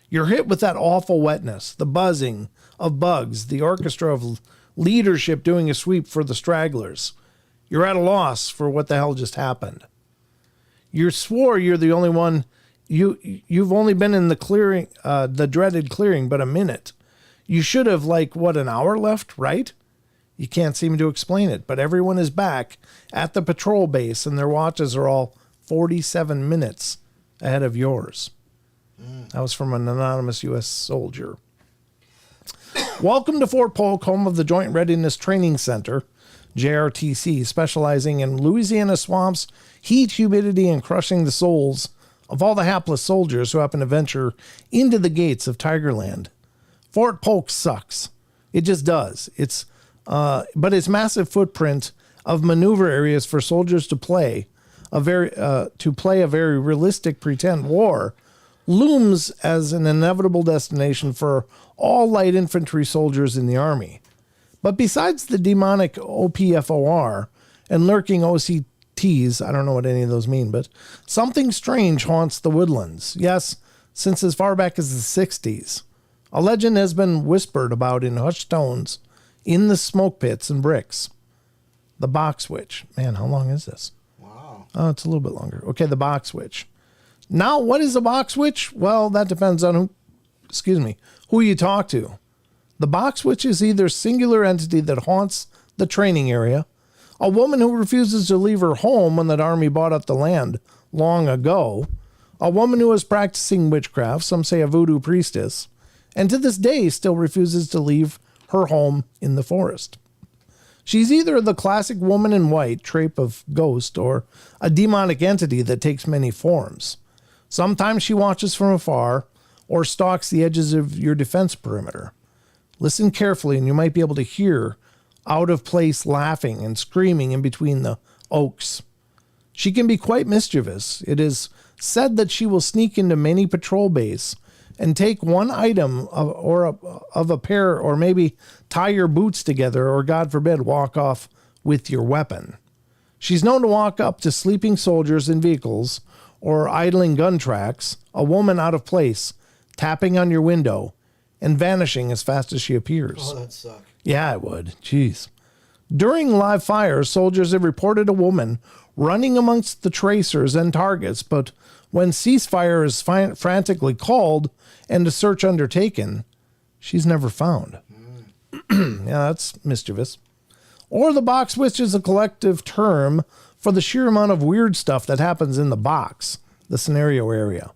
You're hit with that awful wetness, the buzzing of bugs, the orchestra of leadership doing a sweep for the stragglers. You're at a loss for what the hell just happened. You swore you're the only one. You've only been in the clearing, the dreaded clearing, but a minute. You should have an hour left, right? You can't seem to explain it, but everyone is back at the patrol base and their watches are all 47 minutes ahead of yours. That was from an anonymous U.S. soldier. Welcome to Fort Polk, home of the Joint Readiness Training Center, JRTC, specializing in Louisiana swamps, heat, humidity, and crushing the souls of all the hapless soldiers who happen to venture into the gates of Tigerland. Fort Polk sucks. It just does. But its massive footprint of maneuver areas for soldiers to play a very realistic pretend war looms as an inevitable destination for all light infantry soldiers in the Army. But besides the demonic OPFOR and lurking OCTs, I don't know what any of those mean, but something strange haunts the woodlands. Yes, since as far back as the 60s. A legend has been whispered about in hushed tones in the smoke pits and bricks. The box witch. Man, how long is this? Wow. Oh, it's a little bit longer. Okay, the box witch. Now, what is a box witch? Well, that depends on who you talk to. The box witch is either a singular entity that haunts the training area, a woman who refuses to leave her home when the army bought up the land long ago, a woman who is practicing witchcraft, some say a voodoo priestess, and to this day still refuses to leave her home in the forest. She's either the classic woman in white, trape of ghost, or a demonic entity that takes many forms. Sometimes she watches from afar or stalks the edges of your defense perimeter. Listen carefully and you might be able to hear out of place laughing and screaming in between the oaks. She can be quite mischievous. It is said that she will sneak into many patrol bays and take one item of a pair, or maybe tie your boots together, or God forbid, walk off with your weapon. She's known to walk up to sleeping soldiers in vehicles or idling gun tracks, a woman out of place, tapping on your window, and vanishing as fast as she appears. Oh, that'd suck. Yeah, it would. Jeez. During live fires, soldiers have reported a woman running amongst the tracers and targets, but when ceasefire is frantically called and a search undertaken, she's never found. Yeah, that's mischievous. Or the box witch is a collective term for the sheer amount of weird stuff that happens in the box, the scenario area.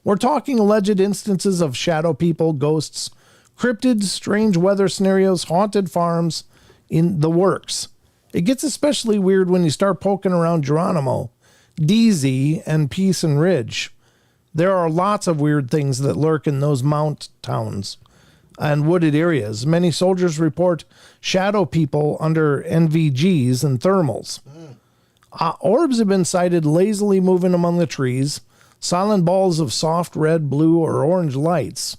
We're talking alleged instances of shadow people, ghosts, cryptids, strange weather scenarios, haunted farms, in the works. It gets especially weird when you start poking around Geronimo, DZ, and Peace and Ridge. There are lots of weird things that lurk in those mount towns and wooded areas. Many soldiers report shadow people under NVGs and thermals. Orbs have been sighted lazily moving among the trees, silent balls of soft red, blue, or orange lights.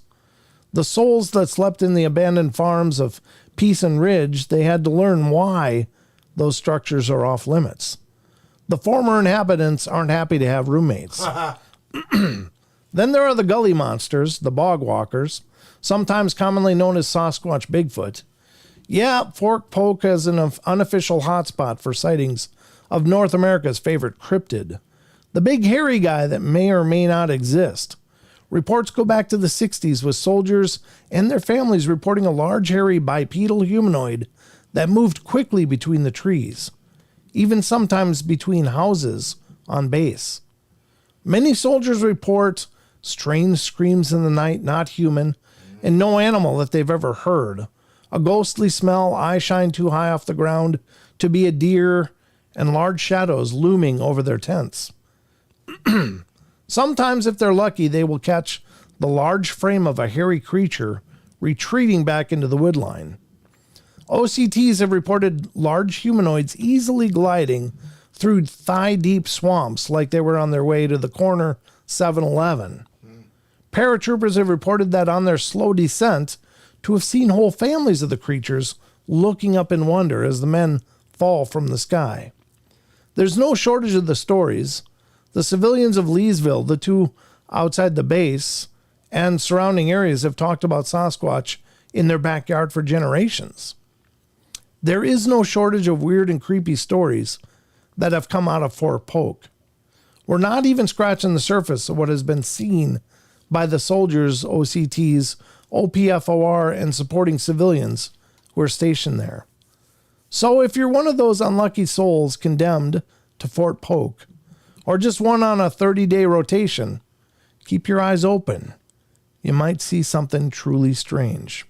The souls that slept in the abandoned farms of Peace and Ridge, they had to learn why those structures are off limits. The former inhabitants aren't happy to have roommates. Then there are the gully monsters, the bog walkers, sometimes commonly known as Sasquatch Bigfoot. Yeah, Fort Polk is an unofficial hotspot for sightings of North America's favorite cryptid, the big hairy guy that may or may not exist. Reports go back to the 60s with soldiers and their families reporting a large hairy bipedal humanoid that moved quickly between the trees, even sometimes between houses on base. Many soldiers report strange screams in the night, not human, and no animal that they've ever heard. A ghostly smell, eye shine too high off the ground to be a deer, and large shadows looming over their tents. Sometimes, if they're lucky, they will catch the large frame of a hairy creature retreating back into the woodline. OCTs have reported large humanoids easily gliding through thigh-deep swamps like they were on their way to the corner 7-Eleven. Paratroopers have reported that on their slow descent to have seen whole families of the creatures looking up in wonder as the men fall from the sky. There's no shortage of the stories. The civilians of Leesville, the two outside the base, and surrounding areas have talked about Sasquatch in their backyard for generations. There is no shortage of weird and creepy stories that have come out of Fort Polk. We're not even scratching the surface of what has been seen by the soldiers, OCTs, OPFOR, and supporting civilians who are stationed there. So if you're one of those unlucky souls condemned to Fort Polk, or just one on a 30-day rotation, keep your eyes open. You might see something truly strange.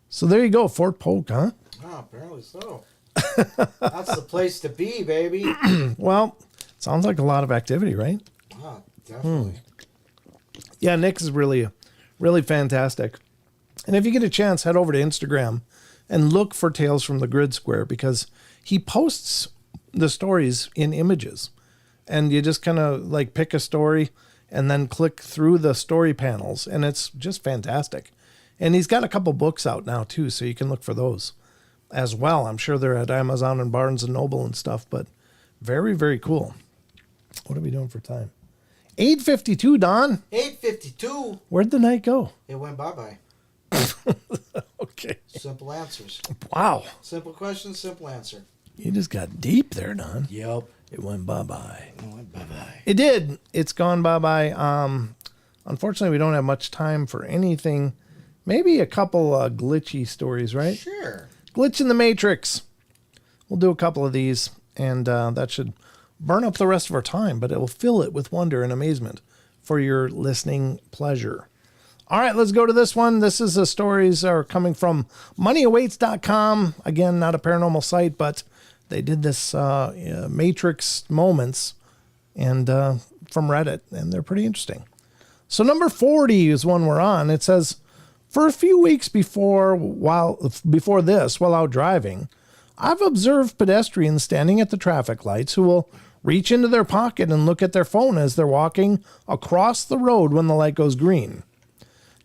So there you go, Fort Polk, huh? Oh, apparently so. That's the place to be, baby. Well, sounds like a lot of activity, right? Oh, definitely. Yeah, Nick is really, really fantastic. And if you get a chance, head over to Instagram and look for Tales from the Grid Square, because he posts the stories in images. And you just kind of like pick a story and then click through the story panels. And it's just fantastic. And he's got a couple books out now, too, so you can look for those as well. I'm sure they're at Amazon and Barnes & Noble and stuff, but very, very cool. What are we doing for time? 8:52, Don. 8:52. Where'd the night go? It went bye-bye. Okay. Simple answers. Wow. Simple question, simple answer. You just got deep there, Don. Yep. It went bye-bye. It went bye-bye. It did. It's gone bye-bye. Unfortunately, we don't have much time for anything. Maybe a couple glitchy stories, right? Sure. Glitch in the Matrix. We'll do a couple of these, and that should burn up the rest of our time, but it will fill it with wonder and amazement for your listening pleasure. All right, let's go to this one. This is the stories are coming from moneyawaits.com. Again, not a paranormal site, but they did this Matrix moments and from Reddit, and they're pretty interesting. So number 40 is one we're on. It says, for a few weeks before this, while out driving, I've observed pedestrians standing at the traffic lights who will reach into their pocket and look at their phone as they're walking across the road when the light goes green.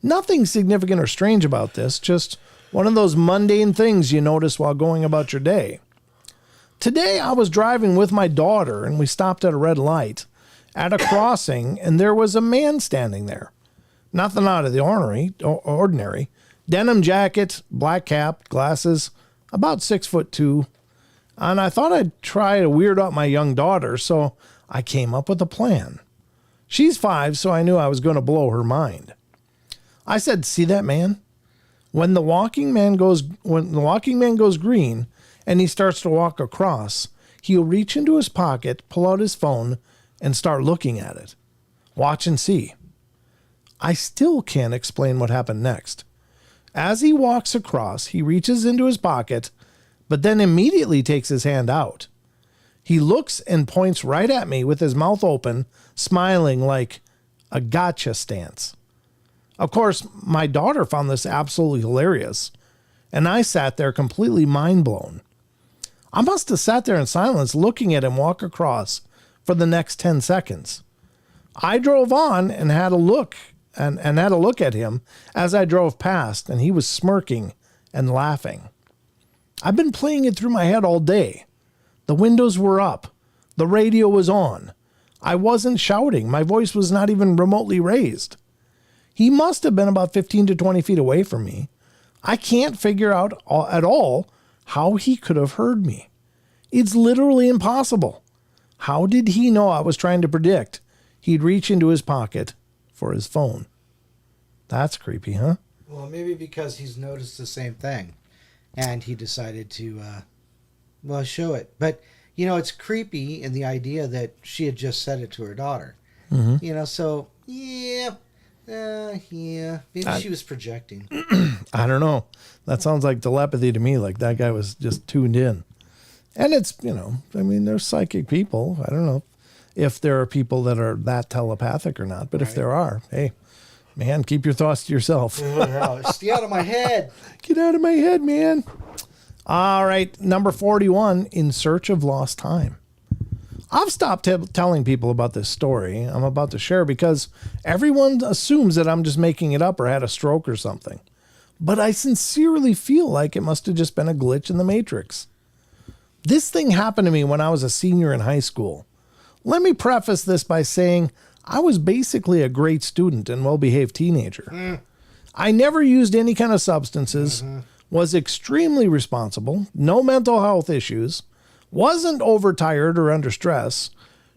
Nothing significant or strange about this, just one of those mundane things you notice while going about your day. Today I was driving with my daughter and we stopped at a red light at a crossing, and there was a man standing there. Nothing out of the ordinary. Denim jacket, black cap, glasses, about 6'2". And I thought I'd try to weird out my young daughter, so I came up with a plan. She's 5, so I knew I was going to blow her mind. I said, "See that man? When the walking man goes green and he starts to walk across, he'll reach into his pocket, pull out his phone, and start looking at it. Watch and see." I still can't explain what happened next. As he walks across, he reaches into his pocket, but then immediately takes his hand out. He looks and points right at me with his mouth open, smiling like a gotcha stance. Of course, my daughter found this absolutely hilarious, and I sat there completely mind blown. I must have sat there in silence looking at him walk across for the next 10 seconds. I drove on and had a look at him as I drove past, and he was smirking and laughing. I've been playing it through my head all day. The windows were up. The radio was on. I wasn't shouting. My voice was not even remotely raised. He must have been about 15 to 20 feet away from me. I can't figure out at all how he could have heard me. It's literally impossible. How did he know I was trying to predict he'd reach into his pocket for his phone? That's creepy, huh? Well, maybe because he's noticed the same thing, and he decided to, show it. But, it's creepy in the idea that she had just said it to her daughter. Mm-hmm. So, yeah. Maybe she was projecting. I don't know. That sounds like telepathy to me, like that guy was just tuned in. And it's, there's psychic people. I don't know if there are people that are that telepathic or not, but if there are, hey, man, keep your thoughts to yourself. Stay out of my head. Get out of my head, man. All right, number 41, In Search of Lost Time. I've stopped telling people about this story I'm about to share because everyone assumes that I'm just making it up or had a stroke or something. But I sincerely feel like it must have just been a glitch in the Matrix. This thing happened to me when I was a senior in high school. Let me preface this by saying I was basically a great student and well-behaved teenager. I never used any kind of substances, was extremely responsible, no mental health issues, wasn't overtired or under stress,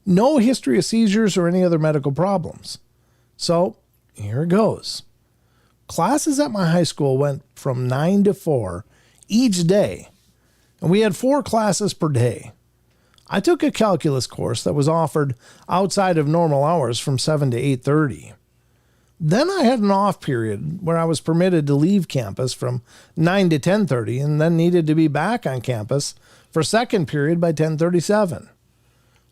no history of seizures or any other medical problems. So here it goes. Classes at my high school went from 9 to 4 each day, and we had 4 classes per day. I took a calculus course that was offered outside of normal hours from 7 to 8:30. Then I had an off period where I was permitted to leave campus from 9 to 10:30 and then needed to be back on campus for second period by 10:37.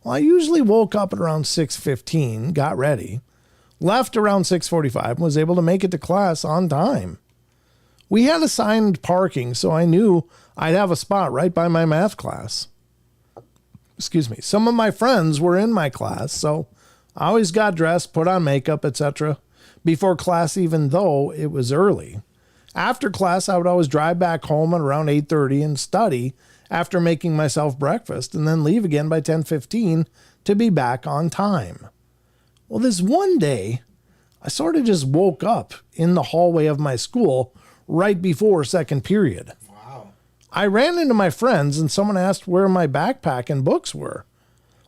Well, I usually woke up at around 6:15, got ready, left around 6:45, and was able to make it to class on time. We had assigned parking, so I knew I'd have a spot right by my math class. Excuse me. Some of my friends were in my class, so I always got dressed, put on makeup, etc. before class, even though it was early. After class, I would always drive back home at around 8:30 and study after making myself breakfast and then leave again by 10:15 to be back on time. Well, this one day, I sort of just woke up in the hallway of my school right before second period. Wow. I ran into my friends and someone asked where my backpack and books were.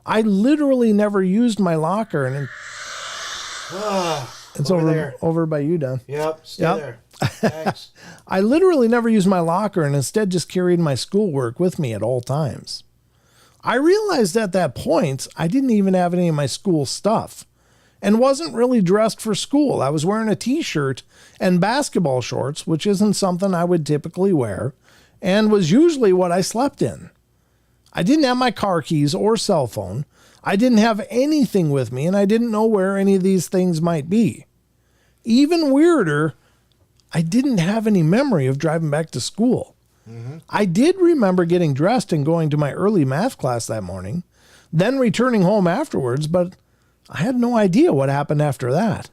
I literally never used my locker, and it's over by you, Don. Yep, stay there. Thanks. I literally never used my locker and instead just carried my schoolwork with me at all times. I realized at that point I didn't even have any of my school stuff and wasn't really dressed for school. I was wearing a t-shirt and basketball shorts, which isn't something I would typically wear, and was usually what I slept in. I didn't have my car keys or cell phone. I didn't have anything with me, and I didn't know where any of these things might be. Even weirder, I didn't have any memory of driving back to school. I did remember getting dressed and going to my early math class that morning, then returning home afterwards, but I had no idea what happened after that.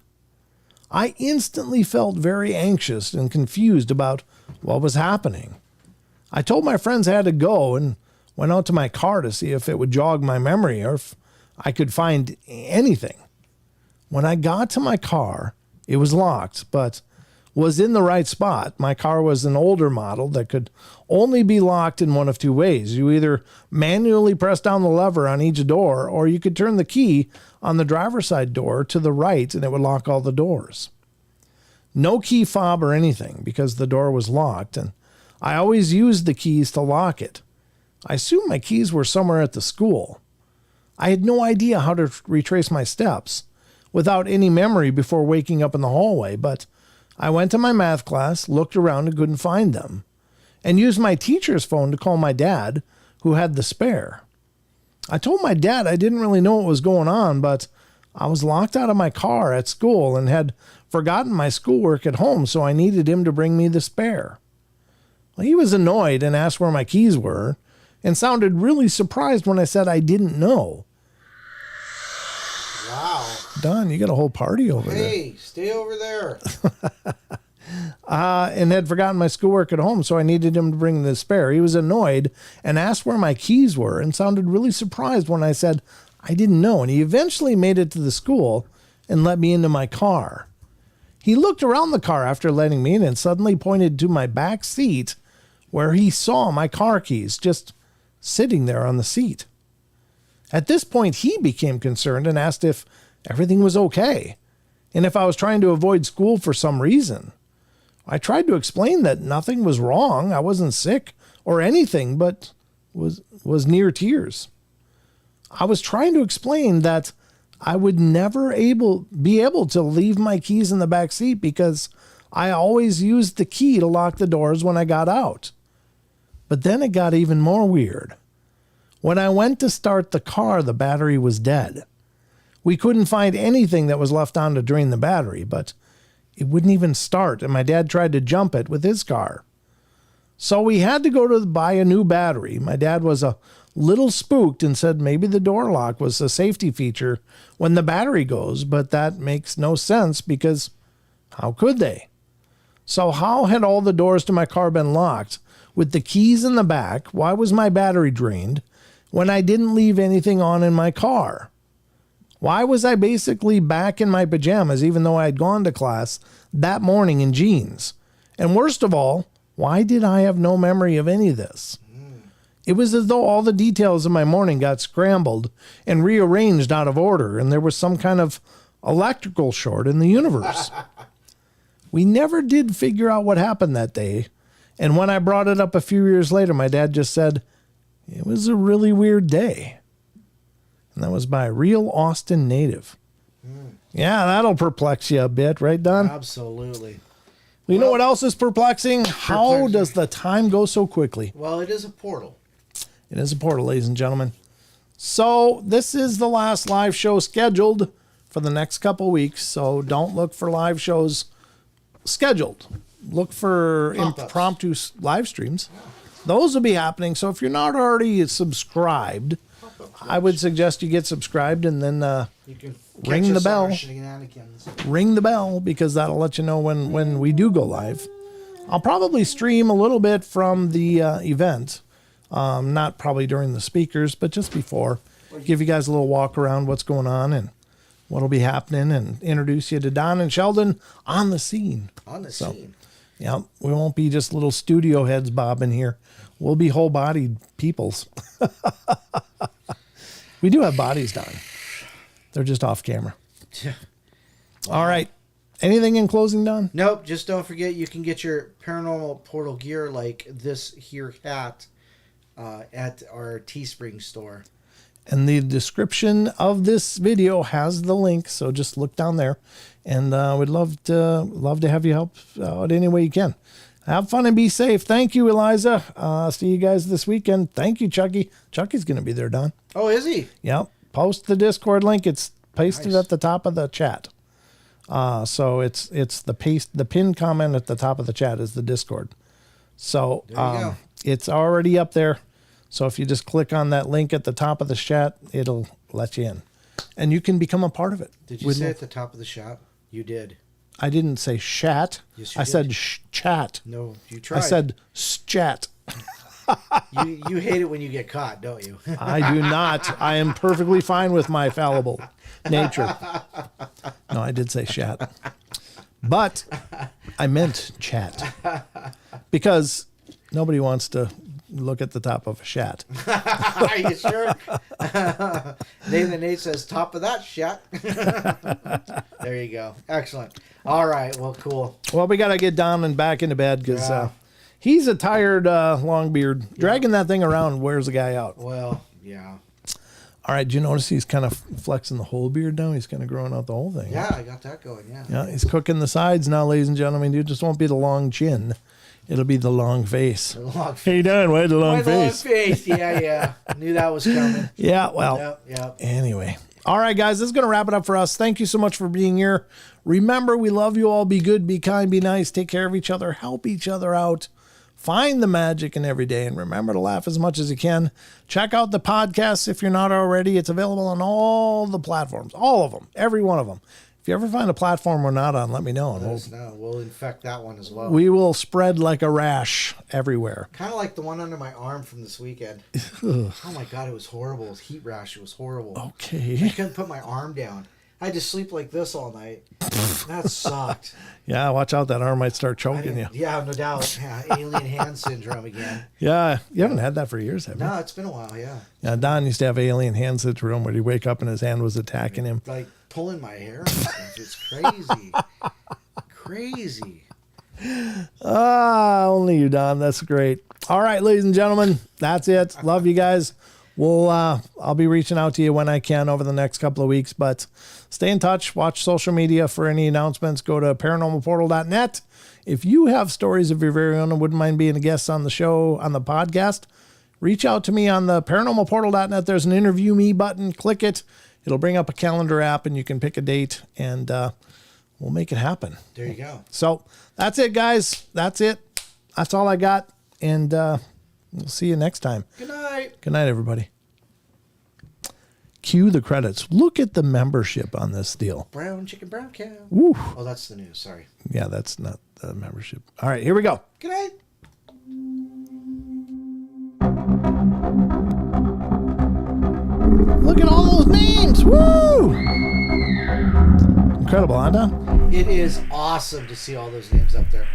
I instantly felt very anxious and confused about what was happening. I told my friends I had to go and went out to my car to see if it would jog my memory or if I could find anything. When I got to my car, it was locked, but was in the right spot. My car was an older model that could only be locked in one of two ways. You either manually press down the lever on each door, or you could turn the key on the driver's side door to the right and it would lock all the doors. No key fob or anything because the door was locked, and I always used the keys to lock it. I assumed my keys were somewhere at the school. I had no idea how to retrace my steps without any memory before waking up in the hallway, but I went to my math class, looked around and couldn't find them, and used my teacher's phone to call my dad, who had the spare. I told my dad I didn't really know what was going on, but I was locked out of my car at school and had forgotten my schoolwork at home, so I needed him to bring me the spare. Well, he was annoyed and asked where my keys were and sounded really surprised when I said I didn't know. Wow. Don, you got a whole party over there. Hey, stay over there. and had forgotten my schoolwork at home, so I needed him to bring the spare. He was annoyed and asked where my keys were and sounded really surprised when I said I didn't know, and he eventually made it to the school and let me into my car. He looked around the car after letting me in and suddenly pointed to my back seat where he saw my car keys just sitting there on the seat. At this point, he became concerned and asked if everything was okay and if I was trying to avoid school for some reason. I tried to explain that nothing was wrong. I wasn't sick or anything, but was near tears. I was trying to explain that I would never be able to leave my keys in the back seat because I always used the key to lock the doors when I got out. But then it got even more weird. When I went to start the car, the battery was dead. We couldn't find anything that was left on to drain the battery, but it wouldn't even start, and my dad tried to jump it with his car. So we had to go to buy a new battery. My dad was a little spooked and said maybe the door lock was a safety feature when the battery goes, but that makes no sense because how could they? So how had all the doors to my car been locked with the keys in the back? Why was my battery drained when I didn't leave anything on in my car? Why was I basically back in my pajamas even though I had gone to class that morning in jeans? And worst of all, why did I have no memory of any of this? It was as though all the details of my morning got scrambled and rearranged out of order, and there was some kind of electrical short in the universe. We never did figure out what happened that day, and when I brought it up a few years later, my dad just said, it was a really weird day. And that was by a real Austin native. Yeah, that'll perplex you a bit, right, Don? Absolutely. You know what else is perplexing? How does the time go so quickly? Well, it is a portal. It is a portal, ladies and gentlemen. So this is the last live show scheduled for the next couple weeks. So don't look for live shows scheduled. Look for impromptu live streams. Those will be happening. So if you're not already subscribed, I would suggest you get subscribed and then You can ring the bell. Shenanigans. Ring the bell because that'll let you know when we do go live. I'll probably stream a little bit from the event. Not probably during the speakers, but just before. Give you guys a little walk around what's going on and what'll be happening and introduce you to Don and Sheldon on the scene. On the scene. Yeah, we won't be just little studio heads bobbing here. We'll be whole-bodied peoples. We do have bodies, Don. They're just off camera. All right. Anything in closing, Don? Nope. Just don't forget you can get your Paranormal Portal gear like this here hat at our Teespring store. And the description of this video has the link, so just look down there. And we'd love to have you help out any way you can. Have fun and be safe. Thank you, Eliza. See you guys this weekend. Thank you, Chucky. Chucky's going to be there, Don. Oh, is he? Yep. Post the Discord link. It's pasted Nice. at the top of the chat. So it's the pinned comment at the top of the chat is the Discord. So There you go. it's already up there. So if you just click on that link at the top of the chat, it'll let you in. And you can become a part of it. Did you say at the top of the shop? You did. I didn't say chat. Yes, you I did. said chat. No, you tried. I said chat. You hate it when you get caught, don't you? I do not. I am perfectly fine with my fallible nature. No, I did say chat. But I meant chat. Because nobody wants to look at the top of a chat. Are you sure? Nathan Nate says, top of that shot. There you go. Excellent. All right. Well, cool. Well, we got to get Don and back into bed because Yeah. he's a tired long beard. Dragging that thing around wears the guy out. Well, yeah. All right. Do you notice he's kind of flexing the whole beard now? He's kind of growing out the whole thing. Yeah, I got that going. Yeah. Yeah, he's cooking the sides now, ladies and gentlemen. It just won't be the long chin. It'll be the long face. Long Hey, Don, why the long face? face. Yeah. Knew that was coming. Yeah, well, Yep. anyway. All right, guys, this is going to wrap it up for us. Thank you so much for being here. Remember, we love you all. Be good, be kind, be nice. Take care of each other. Help each other out. Find the magic in every day. And remember to laugh as much as you can. Check out the podcast if you're not already. It's available on all the platforms. All of them. Every one of them. If you ever find a platform we're not on, let me know. Let us know. We'll infect that one as well. We will spread like a rash everywhere. Kind of like the one under my arm from this weekend. Oh my God, it was horrible. It was heat rash. It was horrible. I Okay. couldn't put my arm down. I had to sleep like this all night. That sucked. Yeah, watch out. That arm might start choking you. Yeah, no doubt. Yeah, alien hand syndrome again. Yeah, you haven't had that for years, have you? No, it's been a while, yeah. Yeah, Don used to have alien hand syndrome where he'd wake up and his hand was attacking him. Like pulling my hair and stuff. It's crazy. Crazy. Only you, Don. That's great. All right, ladies and gentlemen, that's it. Love you guys. I'll be reaching out to you when I can over the next couple of weeks, but stay in touch. Watch social media for any announcements. Go to paranormalportal.net. If you have stories of your very own and wouldn't mind being a guest on the show, on the podcast, reach out to me on the paranormalportal.net. There's an interview me button. Click it. It'll bring up a calendar app and you can pick a date and we'll make it happen. There you go. So that's it, guys. That's it. That's all I got. And we'll see you next time. Good night. Good night, everybody. Cue the credits. Look at the membership on this deal. Brown chicken, brown cow. Woo. Oh, that's the news. Sorry. Yeah, that's not the membership. All right, here we go. Good night. Look at all those names. Woo! Incredible, huh, Don? It is awesome to see all those names up there.